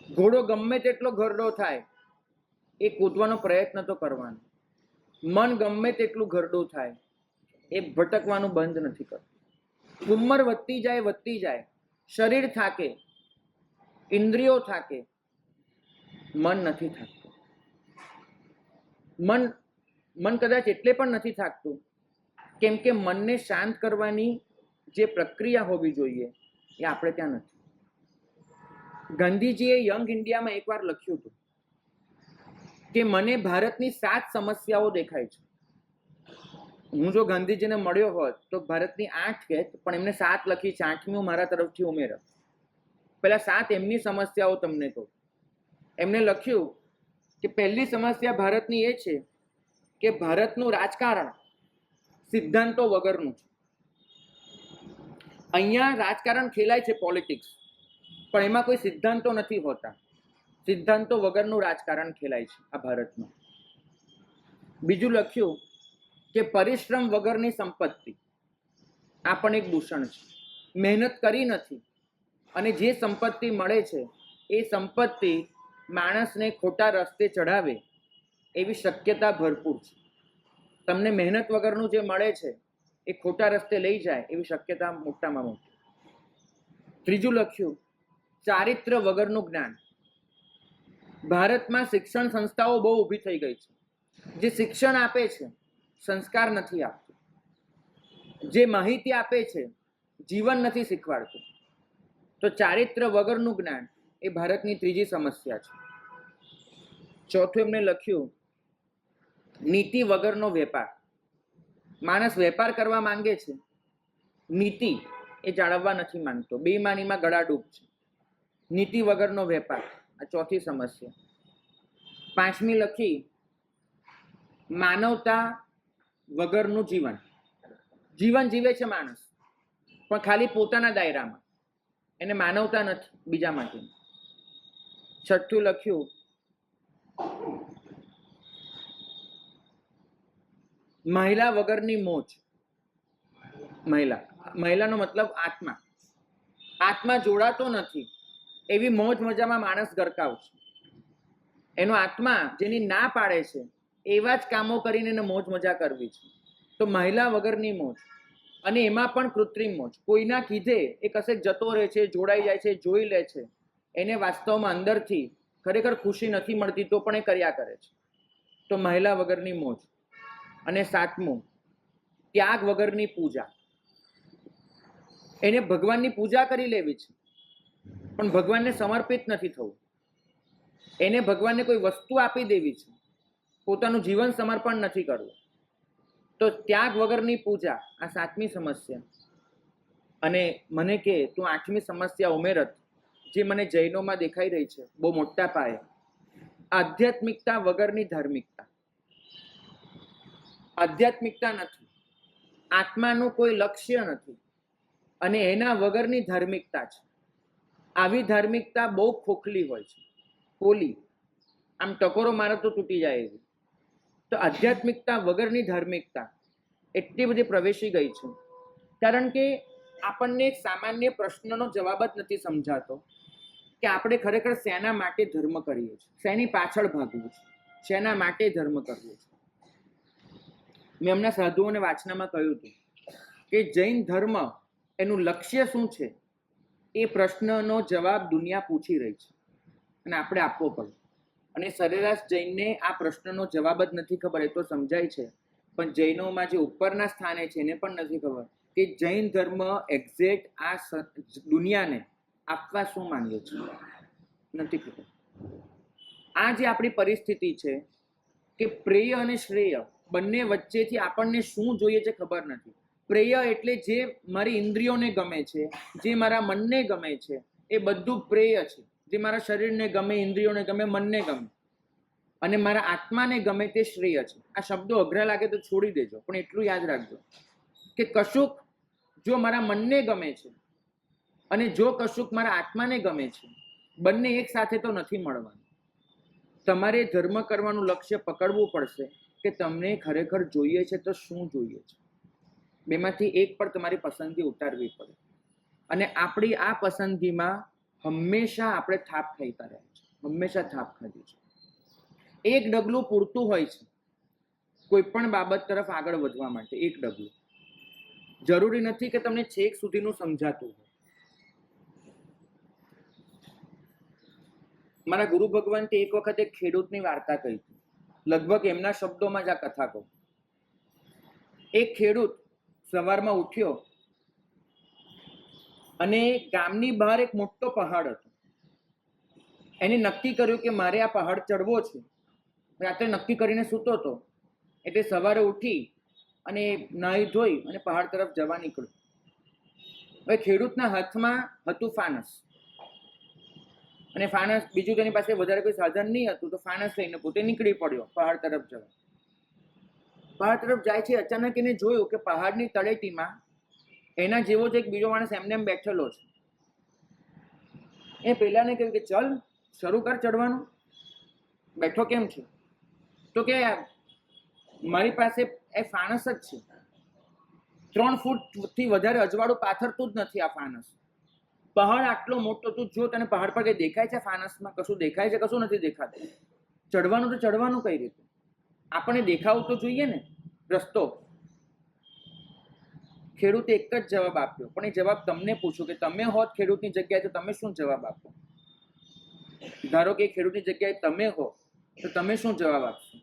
Speaker 1: ઘોડો ગમે તેટલો ઘરડો થાય, એ કૂદવાનો પ્રયત્ન તો કરવાનો. મન ગમે તેટલું ઘરડું થાય, એ ભટકવાનું બંધ નથી કરતું. ઉંમર વધતી જાય, શરીર થાકે, ઇન્દ્રિયો થાકે, મન નથી થાકતું. મન કદાચ એટલે પણ નથી થાકતું કેમ કે મનને શાંત કરવાની જે પ્રક્રિયા હોવી જોઈએ એ આપણે ત્યાં નથી. ગાંધીજીએ યંગ ઇન્ડિયામાં એકવાર લખ્યું હતું કે મને ભારતની 7 સમસ્યાઓ દેખાય છે. હું જો ગાંધીજીને મળ્યો હોત તો ભારતની 8 કહેત, પણ એમને 7 લખી છે, 8મી હું મારા તરફથી ઉમેરત. પેલા 7 એમની સમસ્યાઓ તમને કહું. એમને લખ્યું કે પહેલી સમસ્યા ભારતની એ છે કે ભારતનું રાજકારણ સિદ્ધાંતો વગરનું છે. અહીંયા રાજકારણ ખેલાય છે, પોલિટિક્સ, પણ એમાં કોઈ સિદ્ધાંતો નથી હોતા. સિદ્ધાંતો વગરનું રાજકારણ ખેલાય છે આ ભારતમાં. બીજું લખ્યું કે પરિશ્રમ વગરની સંપત્તિ, આ પણ એક દૂષણ છે. મહેનત કરી નથી અને જે સંપત્તિ મળે છે એ સંપત્તિ માણસને ખોટા રસ્તે ચઢાવે એવી શક્યતા ભરપૂર છે. તમને મહેનત વગરનું જે મળે છે એ ખોટા રસ્તે લઈ જાય એવી શક્યતા મોટામાં મોટી. ત્રીજું લખ્યું ચારિત્ર વગરનું જ્ઞાન. ભારતમાં શિક્ષણ સંસ્થાઓ બહુ ઊભી થઈ ગઈ છે. જે શિક્ષણ આપે છે સંસ્કાર નથી આપતું, જે માહિતી આપે છે જીવન નથી શીખવાડતું. તો ચારિત્ર વગરનું જ્ઞાન એ ભારતની ત્રીજી સમસ્યા છે. ચોથું એમને લખ્યું નીતિ વગરનો વેપાર. માણસ વેપાર કરવા માંગે છે, નીતિ એ જાળવવા નથી માંગતો, બેઈમાનીમાં ગળાડૂબ છે. નીતિ વગરનો વેપાર, આ ચોથી સમસ્યા. પાંચમી લખી માનવતા વગરનું જીવન. જીવન જીવે છે માણસ, પણ ખાલી પોતાના દાયરામાં, એને માનવતા નથી બીજા માટે. છઠ્ઠું લખ્યું મહિલા વગરની મોજ. મહિલાનો મતલબ આત્મા. આત્મા જોડાતો નથી એવી મોજ મજામાં માણસ ગરકાવ છે. એનો આત્મા જેની ના પાડે છે એવા જ કામો કરીને એને મોજ મજા કરવી છે. તો મહિલા વગરની મોજ, અને એમાં પણ કૃત્રિમ મોજ. કોઈના કીધે એ કશેક જતો રહે છે, જોડાઈ જાય છે, જોઈ લે છે, એને વાસ્તવમાં અંદરથી ખરેખર ખુશી નથી મળતી તો પણ એ કર્યા કરે છે. તો મહિલા વગરની મોજ. અને સાતમું ત્યાગ વગરની પૂજા. એને ભગવાનની પૂજા કરી લેવી છે પણ ભગવાનને સમર્પિત નથી થવું. એને ભગવાનને કોઈ વસ્તુ આપી દેવી છે, પોતાનું જીવન સમર્પણ નથી કરવું. તો ત્યાગ વગરની પૂજા, આ સાતમી સમસ્યા. અને મને કે તું આઠમી સમસ્યા ઉમેરત, જે મને જૈનોમાં દેખાઈ રહી છે બહુ મોટા પાયે, આધ્યાત્મિકતા વગરની ધાર્મિકતા. આધ્યાત્મિકતા નથી, આત્માનું કોઈ લક્ષ્ય નથી, અને એના વગરની ધાર્મિકતા છે. આવી ધાર્મિકતા બહુ ખોખલી હોય છે, પોલી, આમ ટકોરો મારે તો તૂટી જાય એવી. તો આધ્યાત્મિકતા વગરની ધાર્મિકતા એટલી બધી પ્રવેશી ગઈ છે, કારણ કે આપણને એક સામાન્ય પ્રશ્નનો જવાબ જ નથી સમજાતો કે આપણે ખરેખર શેના માટે ધર્મ કરીએ છીએ, શેની પાછળ ભાગવું છે, શેના માટે ધર્મ કરવું છે. મેં હમણાં સાધુઓને વાચનામાં કહ્યું હતું કે જૈન ધર્મ એનું લક્ષ્ય શું છે એ પ્રશ્નનો જવાબ દુનિયા પૂછી રહી છે અને આપણે આપવો પડે. અને સરેરાશ જૈનને આ પ્રશ્નનો જવાબ જ નથી ખબર, એ તો સમજાય છે, પણ જૈનોમાં જે ઉપરના સ્થાને છે એને પણ નથી ખબર કે જૈન ધર્મ એક્ઝેક્ટ આ દુનિયાને આપવા શું માંગે છે, નથી ખબર. આ જે આપણી પરિસ્થિતિ છે કે પ્રેય અને શ્રેય બંને વચ્ચેથી આપણને શું જોઈએ છે ખબર નથી. પ્રેય એટલે જે મારી ઇન્દ્રિયોને ગમે છે, જે મારા મનને ગમે છે, એ બધું પ્રેય છે. જે મારા શરીરને ગમે, ઇન્દ્રિયોને ગમે, મનને ગમે, અને મારા આત્માને ગમે તે શ્રેય છે. આ શબ્દો અઘરા લાગે તો છોડી દેજો, પણ એટલું યાદ રાખજો કે કશુંક જો મારા મનને ગમે છે અને જો કશુંક મારા આત્માને ગમે છે, બંને એક સાથે તો નથી મળવાનું. તમારે ધર્મ કરવાનું લક્ષ્ય પકડવું પડશે કે તમને ખરેખર જોઈએ છે તો શું જોઈએ છે. બેમાંથી એક પર તમારી પસંદગી ઉતારવી પડે. અને આપણી આ પસંદગીમાં હંમેશા આપણે થાપ ખાઈતા રહ્યા છે, હંમેશા થાપ ખાધી છે. એક ડગલું પૂરતું હોય છે કોઈ પણ બાબત તરફ આગળ વધવા માટે. એક ડગલું. જરૂરી નથી કે તમને છેક સુધીનું સમજાતું હોય. મારા ગુરુ ભગવંતે એક વખત એક ખેડૂતની વાર્તા કહી હતી, લગભગ એમના શબ્દોમાં જ આ કથા કહું. એક ખેડૂત સવારમાં ઉઠ્યો અને ગામની બહાર એક મોટો પહાડ હતો. એને નક્કી કર્યું કે મારે આ પહાડ ચડવો છે. રાત્રે નક્કી કરીને સૂતો હતો, એટલે સવારે ઉઠી અને નાહી ધોઈ અને પહાડ તરફ જવા નીકળ્યો. હવે ખેડૂતના હાથમાં હતું ફાનસ, અને ફાનસ બીજું તેની પાસે વધારે કોઈ સાધન નહીં હતું, તો ફાનસ લઈને પોતે નીકળી પડ્યો પહાડ તરફ જવા. પહાડ તરફ જાય છે, અચાનક એને જોયું કે પહાડની તળેટીમાં એના જેવો જ એક બીજો માણસ એમને એમ બેઠેલો છે. એ પેલાને કહ્યું કે ચલ શરૂ કર ચડવાનું, બેઠો કેમ છે? તો કે મારી પાસે એ ફાનસ જ છે, 3 ફૂટથી વધારે અજવાળું પાથરતું જ નથી આ ફાનસ. પહાડ આટલો મોટો, તું જો તને પહાડ પર કઈ દેખાય છે? ફાનસમાં કશું દેખાય છે? કશું નથી દેખાતું. ચડવાનું તો ચડવાનું કઈ રીતે? આપણને દેખાવું તો જોઈએ ને રસ્તો. ખેડૂતે એક જ જવાબ આપ્યો, પણ એ જવાબ તમને પૂછું કે તમે હોત ખેડૂતની જગ્યાએ તો તમે શું જવાબ આપો? ધારો કે ખેડૂતની જગ્યાએ તમે હો તો તમે શું જવાબ આપશો?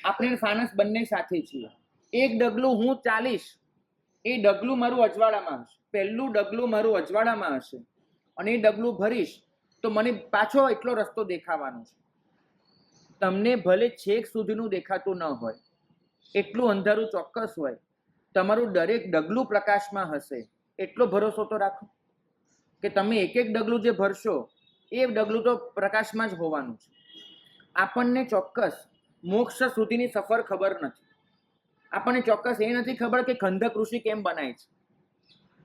Speaker 1: આપણે ફાનસ બંને સાથે છીએ. એક ડગલું હું ચાલીશ એ ડગલું મારું અજવાળામાં હશે, પહેલું ડગલું મારું અજવાળામાં હશે, અને એ ડગલું ભરીશ તો મને પાછો એટલો રસ્તો દેખાવાનો છે. તમને ભલે છેક સુધીનું દેખાતું ન હોય, એટલું અંધારું ચોક્કસ હોય, તમારું દરેક ડગલું પ્રકાશમાં હશે, એટલો ભરોસો તો રાખો કે તમે એક એક ડગલું જે ભરશો એ ડગલું તો પ્રકાશમાં જ હોવાનું છે. આપણને ચોક્કસ મોક્ષ સુધીની સફર ખબર નથી. આપણને ચોક્કસ એ નથી ખબર કે ખંડક ઋષિ કેમ બનાય છે.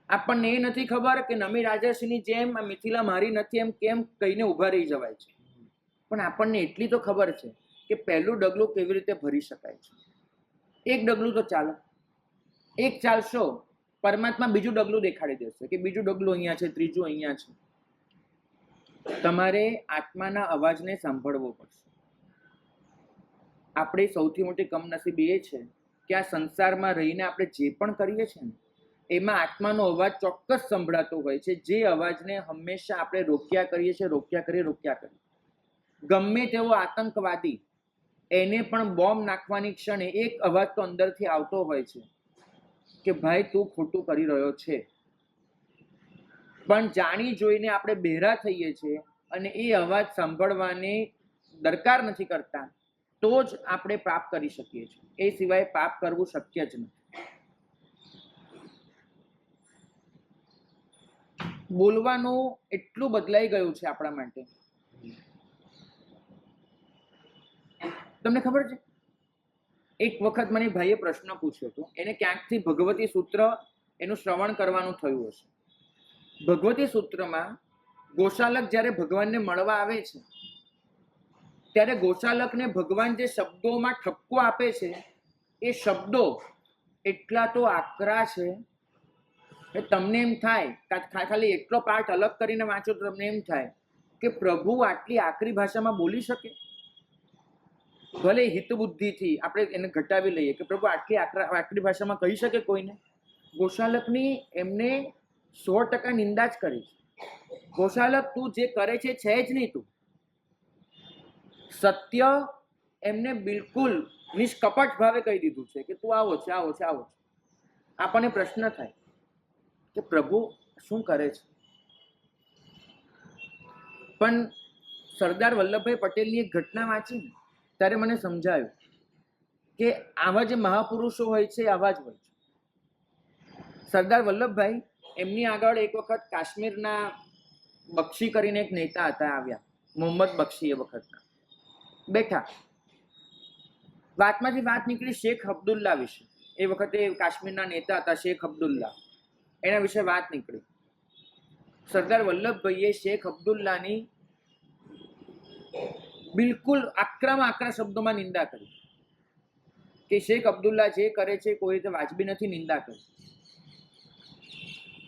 Speaker 1: આપણને એ નથી ખબર કે નમી રાજાશ્રીની જેમ આ મિથિલા મારી નથી એમ કેમ કહીને ઊભા રહી જવાય છે. પણ આપણને એટલી તો ખબર છે કે પહેલું ડગલું કેવી રીતે ભરી શકાય છે. એક ડગલું તો ચાલો, એક ચાલશો, પરમાત્મા બીજું ડગલું દેખાડી દેશે કે બીજું ડગલું અહીંયા છે, ત્રીજું અહીંયા છે. તમારે આત્માના અવાજને સાંભળવો પડશે. આપણી સૌથી મોટી કમનસીબી એ છે કે આ સંસારમાં રહીને આપણે જે પણ કરીએ છીએ ને એમાં આત્માનો અવાજ ચોક્કસ સંભળાતો હોય છે, જે અવાજને હંમેશા આપણે રોક્યા કરીએ. ગમે તેવો આતંકવાદી એને પણ બોમ્બ નાખવાની ક્ષણે એક અવાજ તો અંદરથી આવતો હોય છે કે ભાઈ તું ખોટું કરી રહ્યો છે. પણ જાણી જોઈને આપણે બહેરા થઈએ છીએ અને એ અવાજ સાંભળવાની દરકાર નથી કરતા, તો જ આપણે પાપ કરી શકીએ છીએ. એ સિવાય પાપ કરવું શક્ય જ નથી. બોલવાનું એટલું બદલાઈ ગયું છે આપણા માટે. તમને ખબર છે, એક વખત મને ભાઈએ પ્રશ્ન પૂછ્યો હતો. એને ક્યાંકથી ભગવતી સૂત્ર એનું શ્રવણ કરવાનું થયું હશે. ભગવતી સૂત્રમાં ગોશાલક જ્યારે ભગવાનને મળવા આવે છે ત્યારે ગોશાલકને ભગવાન જે શબ્દોમાં ઠપકો આપે છે એ શબ્દો એટલા તો આકરા છે કે તમને એમ થાય, ખાલી એટલો પાર્ટ અલગ કરીને વાંચો તો તમને એમ થાય કે પ્રભુ આટલી આકરી ભાષામાં બોલી શકે. ભલે હિતબુદ્ધિથી આપણે એને ઘટાવી લઈએ કે પ્રભુ આટલી આકરી ભાષામાં કહી શકે કોઈને. ગોશાલકની એમને 100% નિંદા જ કરી છે. ગોશાલક, તું જે કરે છે જ નહીં. તું સત્ય એમને બિલકુલ નિષ્કપટ ભાવે કહી દીધું છે કે તું આવો છે. આપણને પ્રશ્ન થાય કે પ્રભુ શું કરે છે? પણ સરદાર વલ્લભભાઈ પટેલની એક ઘટના વાંચી ત્યારે મને સમજાયું કે આવા જે મહાપુરુષો હોય છે આવા જ હોય છે. સરદાર વલ્લભભાઈ એમની આગળ એક વખત કાશ્મીરના બક્ષી કરીને એક નેતા હતા, આવ્યા, મોહમ્મદ બક્ષી. એ વખતના બેઠા, વાતમાંથી વાત નીકળી શેખ અબ્દુલ્લા વિશે. એ વખતે કાશ્મીરના નેતા હતા શેખ અબ્દુલ્લા, એના વિશે વાત નીકળી. સરદાર વલ્લભભાઈએ શેખ અબ્દુલ્લાની બિલકુલ આકરા શબ્દોમાં નિંદા કરી કે શેખ અબ્દુલ્લા જે કરે છે કોઈ રીતે વાજબી નથી, નિંદા કરી.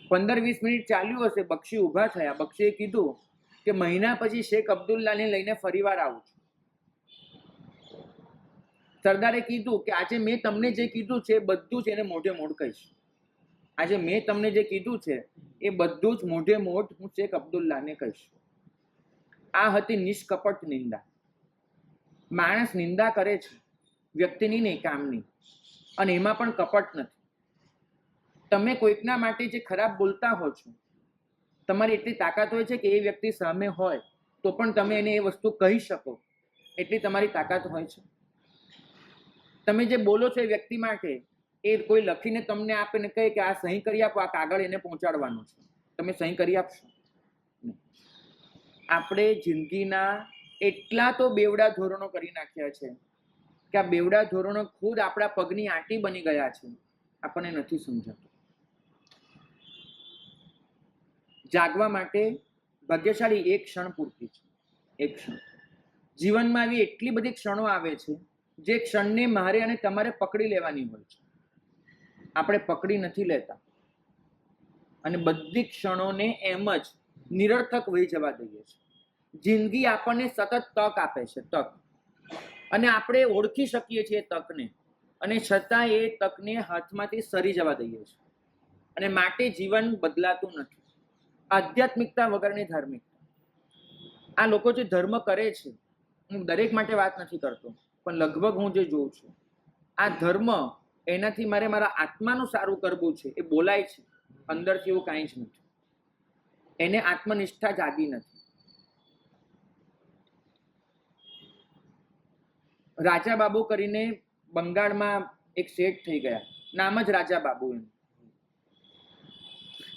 Speaker 1: 15-20 મિનિટ ચાલ્યું હશે. બક્ષી ઊભા થયા. બક્ષીએ કીધું કે મહિના પછી શેખ અબ્દુલ્લાને લઈને ફરીવાર આવું છું. સરદારે કીધું કે આજે મેં તમને જે કીધું છે એ બધું જ એને મોઢે મોઢ કહીશ. આજે મેં તમને જે કીધું છે એ બધું જ મોઢે મોઢ હું શેખ અબ્દુલ્લાને કહીશ. આ હતી નિષ્કપટ નિંદા. માણસ નિંદા કરે છે વ્યક્તિની નહીં, કામની, અને એમાં પણ કપટ નથી. તમે કોઈકના માટે જે ખરાબ બોલતા હો છો, તમારી એટલી તાકાત હોય છે કે એ વ્યક્તિ સામે હોય તો પણ તમે એને એ વસ્તુ કહી શકો, એટલી તમારી તાકાત હોય છે. તમે જે બોલો છો એ વ્યક્તિ માટે, એ કોઈ લખીને તમને આપે ને કહે કે આ સહી કરી આપો, આ કાગળ એને પહોંચાડવાનું છે, તમે સહી કરી આપશો? આપણે જિંદગીના એટલા તો બેવડા ધોરણો કરી નાખ્યા છે કે આ બેવડા ધોરણો ખુદ આપણા પગની આંટી બની ગયા છે. આપણને નથી સમજાતું. જાગવા માટે ભાગ્યશાળી એક ક્ષણ પૂરતી છે. એક ક્ષણ. જીવનમાં આવી એટલી બધી ક્ષણો આવે છે જે ક્ષણને મારે અને તમારે પકડી લેવાની હોય છે. આપણે પકડી નથી લેતા અને બધી ક્ષણોને એમ જ નિરર્થક વહી જવા દઈએ છીએ. જિંદગી આપણને સતત તક આપે છે, તક, અને આપણે ઓળખી શકીએ છીએ તકને, અને છતાં એ તકને હાથમાંથી સરી જવા દઈએ છીએ. અને માટે જીવન બદલાતું નથી. આધ્યાત્મિકતા વગરની ધાર્મિકતા. આ લોકો જે ધર્મ કરે છે, હું દરેક માટે વાત નથી કરતો, પણ લગભગ હું જે જોઉં છું, આ ધર્મ એનાથી મારે મારા આત્માનું સારું કરવું છે, એ બોલાય છે, અંદરથી એવું કાંઈ જ નથી. એને આત્મનિષ્ઠા જાગી નથી. રાજા બાબુ કરીને બંગાળમાં એક શેઠ થઈ ગયા, નામ જ રાજા બાબુ. એમ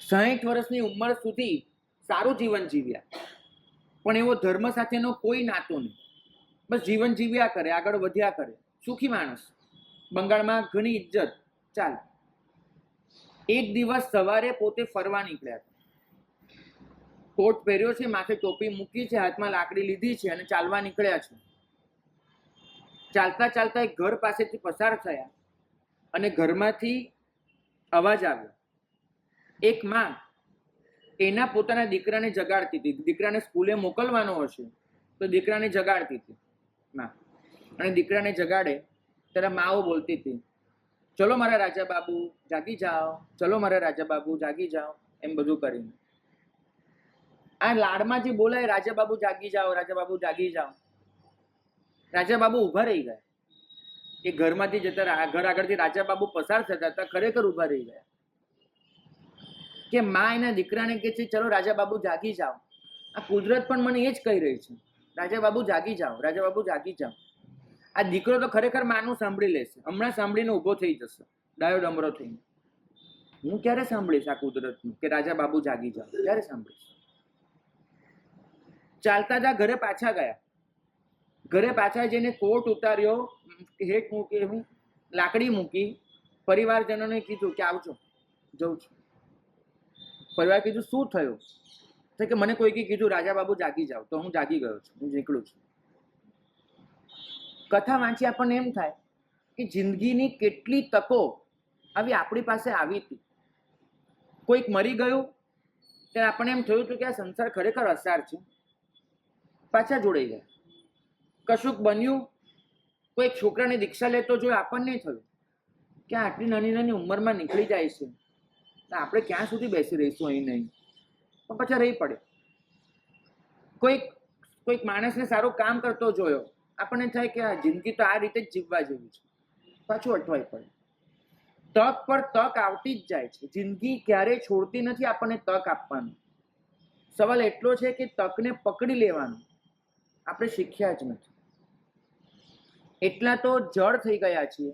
Speaker 1: 60 વર્ષની ઉંમર સુધી સારું જીવન જીવ્યા, પણ એવો ધર્મ સાથેનો કોઈ નાતો નહીં. બસ જીવન જીવ્યા કરે, આગળ વધ્યા કરે, સુખી માણસ. બંગાળમાં ઘણી ઇજ્જત, ચાલ. એક દિવસ સવારે પોતે ફરવા નીકળ્યા હતા. કોટ પહેર્યો છે, માથે ટોપી મૂકી છે, હાથમાં લાકડી લીધી છે અને ચાલવા નીકળ્યા છે. ચાલતા ચાલતા એક ઘર પાસેથી પસાર થયા અને ઘરમાંથી અવાજ આવ્યો. એક માં એના પોતાના દીકરાને જગાડતી હતી. દીકરાને સ્કૂલે મોકલવાનો હશે તો દીકરાને જગાડતી હતી માં. અને દીકરાને જગાડે ત્યારે માઓ બોલતી હતી, ચલો મારા રાજા બાબુ જાગી જાઓ, ચલો મારા રાજા બાબુ જાગી જાઓ, એમ બધું કરીને. આ લાડમાં જે બોલાય, રાજા બાબુ જાગી જાઓ, રાજા બાબુ જાગી જાઓ, રાજા બાબુ ઊભા રહી ગયા. એ ઘરમાંથી જતા, ઘર આગળથી રાજા બાબુ પસાર થતા હતા, ખરેખર ઊભા રહી ગયા. કે માં એના દીકરાને કહે છે, ચલો રાજા બાબુ જાગી જાઓ. આ કુદરત પણ મને એ જ કહી રહી છે, રાજા બાબુ જાગી જાઓ, રાજા બાબુ જાગી જાઓ. આ દીકરો તો ખરેખર માનું સાંભળી લેશે, હમણાં સાંભળીને ઊભો થઈ જશે ડાયો ડમરો થઈને. હું ક્યારે સાંભળીશ આ કુદરતનું કે રાજા બાબુ જાગી જાઓ? ક્યારે સાંભળીશ? ચાલતા જા ઘરે પાછા ગયા. ઘરે પાછા જઈને કોટ ઉતાર્યો, હેઠ મૂકી, લાકડી મૂકી, પરિવારજનોને કીધું કે આવજો, જઉં છું. પરિવાર કીધું શું થયું? તો કે મને કોઈ કીધું રાજા બાબુ જાગી જાઓ, તો હું જાગી ગયો છું, હું નીકળું છું. કથા વાંચી આપણને એમ થાય કે જિંદગીની કેટલી તકો આવી આપણી પાસે આવી હતી. કોઈક મરી ગયું ત્યારે આપણને એમ થયું હતું કે આ સંસાર ખરેખર અસાર છે, પાછા જોડાઈ ગયા. કશુંક બન્યું, કોઈ છોકરાને દીક્ષા લેતો જોઈ આપણને થયું કે આટલી નાની નાની ઉંમરમાં નીકળી જાય છે, આપણે ક્યાં સુધી બેસી રહીશું અહીં? નહીં, પણ પાછા રહી પડે. કોઈક માણસને સારું કામ કરતો જોયો, આપણને થાય કે આ જિંદગી તો આ રીતે જ જીવવા જેવી છે, પાછું અટવાઈ પડે. તક પર તક આવતી જ જાય છે. જિંદગી ક્યારેય છોડતી નથી આપણને તક આપવાનું. સવાલ એટલો છે કે તકને પકડી લેવાનું આપણે શીખ્યા જ નથી. એટલા તો જડ થઈ ગયા છીએ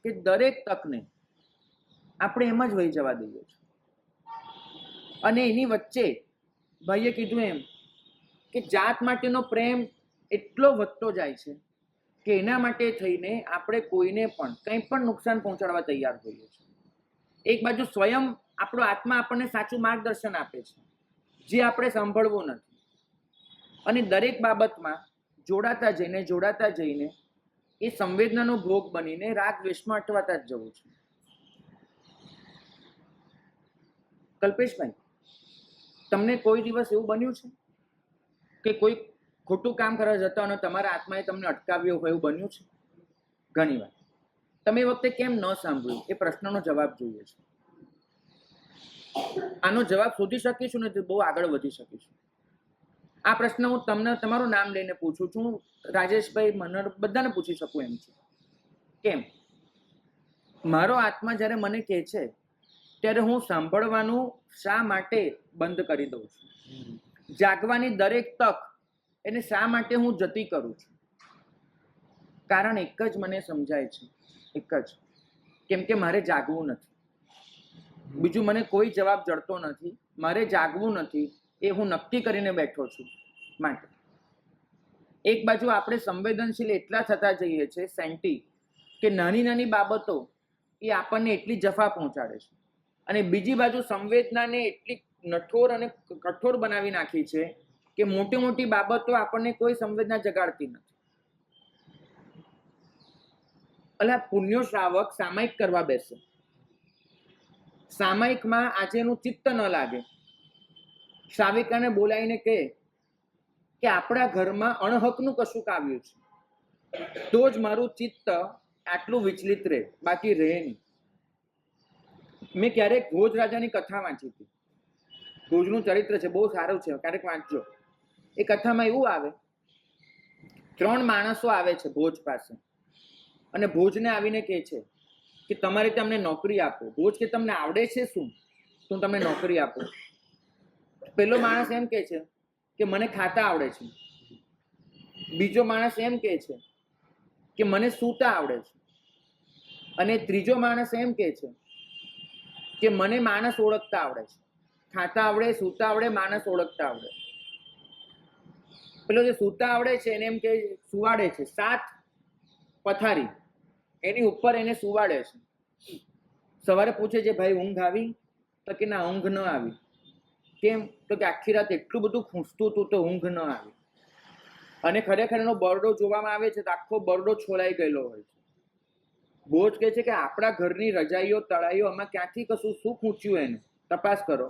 Speaker 1: કે દરેક તકને આપણે એમ જ વહી જવા દઈએ છીએ. અને એની વચ્ચે ભાઈએ કીધું એમ કે જાત માટેનો પ્રેમ એટલો વધતો જાય છે કે એના માટે થઈને આપણે કોઈને પણ કંઈ પણ નુકસાન પહોંચાડવા તૈયાર હોઈએ છીએ. એક બાજુ સ્વયં આપણો આત્મા આપણને સાચું માર્ગદર્શન આપે છે, જે આપણે સાંભળવું નથી. અને દરેક બાબતમાં જોડાતા જઈને એ સંવેદનાનો ભોગ બનીને રાગ દ્વેષમાં અટવાતા જ જવું છે. કલ્પેશભાઈ, તમને કોઈ દિવસ એવું બન્યું છે કે કોઈ ખોટું કામ કરવા જતા અને તમારા આત્માએ તમને અટકાવ્યો હોય, એવું બન્યું છે? ઘણી વાર. તમે એ વખતે કેમ ન સાંભળ્યું? એ પ્રશ્નનો જવાબ જોઈએ છે. આનો જવાબ શોધી શકીશું ને તો બહુ આગળ વધી શકીશું. આ પ્રશ્ન હું તમને તમારું નામ લઈને પૂછું છું, રાજેશભાઈ, મનર, બધાને પૂછી શકું એમ છે. કેમ? મારો આત્મા જ્યારે મને કહે છે ત્યારે હું સાંભળવાનું શા માટે બંધ કરી દઉં છું? જાગવાની દરેક તક એને શા માટે હું જતી કરું છું? કારણ એક જ મને સમજાય છે, એક જ, કેમ કે મારે જાગવું નથી. બીજું મને કોઈ જવાબ જડતો નથી. મારે જાગવું નથી, એ હું નક્કી કરીને બેઠો છું. માટે એક બાજુ આપણે સંવેદનશીલ એટલા થતા જઈએ છીએ, સેન્ટી, કે નાની નાની બાબતો એ આપણને એટલી જફા પહોંચાડે છે. અને બીજી બાજુ સંવેદનાને એટલી નઠોર અને કઠોર બનાવી નાખી છે કે મોટી મોટી બાબતો આપણને કોઈ સંવેદના જગાડતી નથી. એટલે પુણ્યો શ્રાવક સામાયિક કરવા બેસે, સામાયિકમાં આજે એનું ચિત્ત ન લાગે, શ્રાવિકાને બોલાવીને કહે કે આપણા ઘરમાં અણહકનું કશુંક આવ્યું છે, તો જ મારું ચિત્ત આટલું વિચલિત રહે, બાકી રહે નહીં. મેં ક્યારેક ભોજ રાજાની કથા વાંચી હતી. ભોજનું ચરિત્ર છે, બહુ સારું છે, ક્યારેક વાંચજો. એ કથામાં એવું આવે, 3 માણસો આવે છે ભોજ પાસે અને ભોજને આવીને કહે છે કે તમારે તમને નોકરી આપો. ભોજ કે તમને આવડે છે શું, તો હું તમને નોકરી આપું. પેલો માણસ એમ કહે છે કે મને ખાતા આવડે છે. બીજો માણસ એમ કહે છે કે મને સૂતા આવડે છે. અને ત્રીજો માણસ એમ કહે છે કે મને માણસ ઓળખતા આવડે છે. ખાતા આવડે, સૂતા આવડે, માણસ ઓળખતા આવડે. પેલો જે સૂતા આવડે છે એને એમ કે સુવાડે છે 7 પથારી, એની ઉપર એને સુવાડે છે. સવારે પૂછે છે ભાઈ ઊંઘ આવી, તો કે ના ઊંઘ ન આવી. કેમ, તો કે આખી રાત એટલું બધું ખૂંચતું હતું તો ઊંઘ ન આવી. અને ખરેખર એનો બરડો જોવામાં આવે છે તો આખો બરડો છોલાઈ ગયેલો હોય છે. બોજ કહે છે કે આપણા ઘરની રજાઈઓ તળાઈઓ આમાં ક્યાંથી કશું શું ખૂંચ્યું એને તપાસ કરો.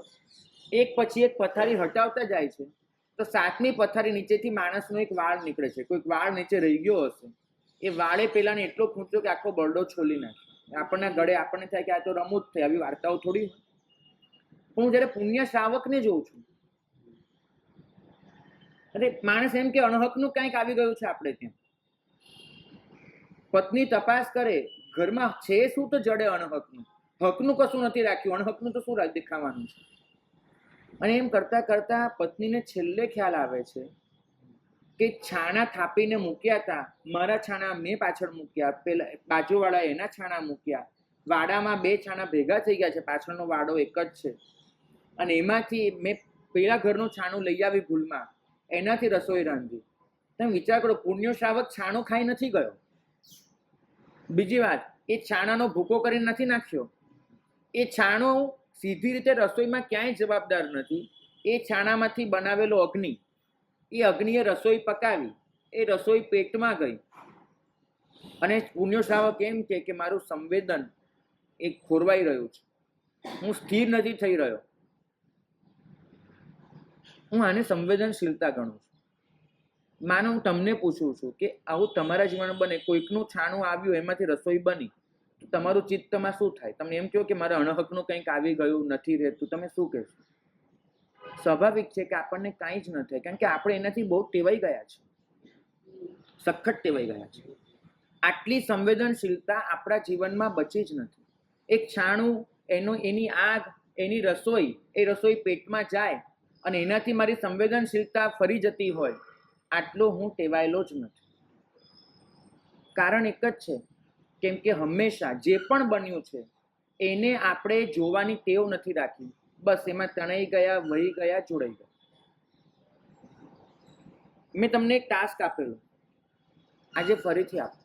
Speaker 1: એક પછી એક પથારી હટાવતા જાય છે તો 7મી પથારી નીચેથી માણસનો એક વાળ નીકળે છે. કોઈક વાળ નીચે રહી ગયો હશે, એ વાળે પેલાને એટલો ખૂંચ્યો કે આખો બરડો છોલી નાખે. આપણને ગળે આપણને થાય કે આ તો રમૂજ થઈ, આવી વાર્તાઓ થોડી. હું જ્યારે પુણ્ય શ્રાવકને જોઉં છું, અરે માણસ એમ કે અણહકનું કંઈક આવી ગયું છે આપણે ત્યાં. પત્ની તપાસ કરે ઘરમાં છે શું તો જડે અણહકનું. હકનું કશું નથી રાખ્યું, અણહકનું તો શું દેખાવાનું છે. અને એમ કરતા કરતા પત્નીને છેલ્લે ખ્યાલ આવે છે કે છાણા થાપીને મૂક્યા હતા, મારા છાણા મેં પાછળ મૂક્યા, પેલા બાજુવાળા એના છાણા મૂક્યા, વાડામાં 2 છાણા ભેગા થઈ ગયા છે, પાછળનો વાડો એક જ છે. અને એમાંથી મેં પેલા ઘરનું છાણું લઈ આવી ભૂલમાં, એનાથી રસોઈ રાંધી. તમે વિચાર કરો, પુણ્ય શ્રાવક છાણું ખાઈ નથી ગયો. બીજી વાત, એ છાણાનો ભૂકો કરીને નથી નાખ્યો. એ છાણો સીધી રીતે રસોઈમાં ક્યાંય જવાબદાર નથી. એ છાણામાંથી બનાવેલો અગ્નિ, એ અગ્નિએ રસોઈ પકાવી, એ રસોઈ પેટમાં ગઈ. અને પુણ્ય શ્રાવક એમ કે મારું સંવેદન એ ખોરવાઈ રહ્યું છે, હું સ્થિર નથી થઈ રહ્યો. હું આને સંવેદનશીલતા ગણું છું. માનો હું તમને પૂછું છું કે આવું તમારા જીવનમાં બને, કોઈકનું છાણું આવ્યું એમાંથી રસોઈ બની, તો તમારું ચિત્તમાં શું થાય? તમે એમ કહો કે મારા અણહકનું કંઈક આવી ગયું, નથી રહેતું, તમે શું કહેશો? સ્વાભાવિક છે કે આપણને કાંઈ જ ન થાય, કારણ કે આપણે એનાથી બહુ ટેવાઈ ગયા છે, સખત ટેવાઈ ગયા છે. આટલી સંવેદનશીલતા આપણા જીવનમાં બચી જ નથી. એક છાણું, એની આગ, એની રસોઈ, એ રસોઈ પેટમાં જાય અને એનાથી મારી સંવેદનશીલતા ફરી જતી હોય, આટલો હું ટેવાયેલો જ નથી. કારણ એક જ છે, કેમ કે હંમેશા જે પણ બન્યું છે એને આપણે જોવાની ટેવ નથી રાખી. બસ એમાં તણાઈ ગયા, વહી ગયા, જોડાઈ ગયા. મેં તમને એક ટાસ્ક આપેલો, આજે ફરીથી આપો.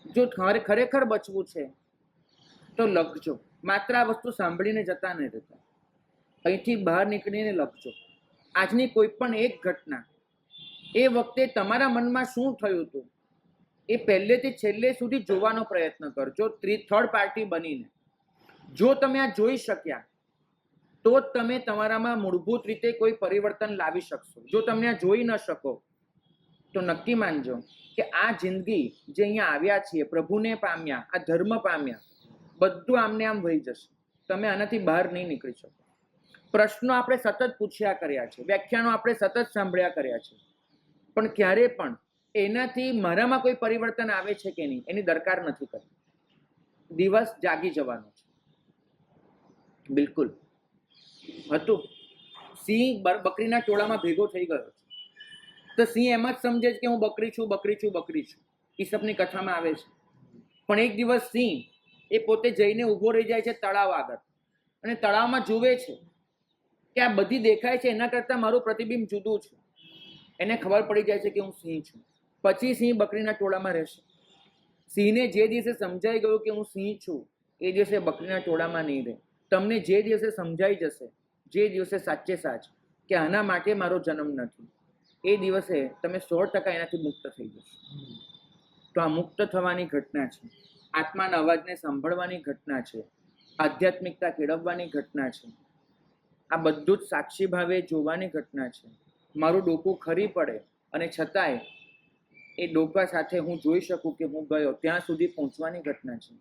Speaker 1: જો ખરેખર બચવું છે તો લખજો. માત્ર આ વસ્તુ સાંભળીને જતા નહીં રહેતા, અહીંથી બહાર નીકળીને લખજો. આજની કોઈ પણ એક ઘટના, એ વખતે તમારા મનમાં શું થયું હતું, એ પહેલેથી છેલ્લે સુધી જોવાનો પ્રયત્ન કરજો, થર્ડ પાર્ટી બનીને. જો તમે આ જોઈ શક્યા તો જ તમે તમારામાં મૂળભૂત રીતે કોઈ પરિવર્તન લાવી શકશો. જો તમે આ જોઈ ન શકો તો નક્કી માનજો કે આ જિંદગી જે અહીંયા આવ્યા છીએ, પ્રભુને પામ્યા, આ ધર્મ પામ્યા, બધું આમને આમ વહી જશે. તમે આનાથી બહાર નહીં નીકળી શકો. પ્રશ્નો આપણે સતત પૂછ્યા કર્યા છે, વ્યાખ્યાનો આપણે સતત સાંભળ્યા કર્યા છે, પણ ક્યારે પણ એનાથી મારામાં કોઈ પરિવર્તન આવે છે કે નહીં એની દરકાર નથી કરતી. દિવસ જાગી જવાનો છે. બિલકુલ હતું. સિંહ બકરીના ટોળામાં ભેગો થઈ ગયો છે, તો સિંહ એમ જ સમજે છે કે હું બકરી છું, બકરી છું, બકરી છું. ઈસપની કથામાં આવે છે. પણ એક દિવસ સિંહ એ પોતે જઈને ઊભો રહી જાય છે તળાવ આગળ, અને તળાવમાં જુએ છે કે આ બધી દેખાય છે એના કરતાં મારું પ્રતિબિંબ જુદું છે. એને ખબર પડી જાય છે કે હું સિંહ છું. પછી સિંહ બકરીના ટોળામાં રહેશે. સિંહને જે દિવસે સમજાઈ ગયું કે હું સિંહ છું, એ દિવસે બકરીના ટોળામાં નહીં રહે. તમને જે દિવસે સમજાઈ જશે, જે દિવસે સાચે સાચ કે આના માટે મારો જન્મ નથી, એ દિવસે તમે 100% એનાથી મુક્ત થઈ જશો. તો આ મુક્ત થવાની ઘટના છે, આત્માના અવાજને સાંભળવાની ઘટના છે, આધ્યાત્મિકતા કેળવવાની ઘટના છે. આ બધું જ સાક્ષી ભાવે જોવાની ઘટના છે. મારું ડોકું ખરી પડે અને છતાંય એ ડોકા સાથે હું જોઈ શકું કે હું ગયો, ત્યાં સુધી પહોંચવાની ઘટના છે.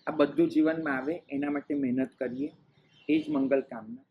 Speaker 1: આ બધું જીવનમાં આવે એના માટે મહેનત કરીએ, એ જ મંગલ કામના.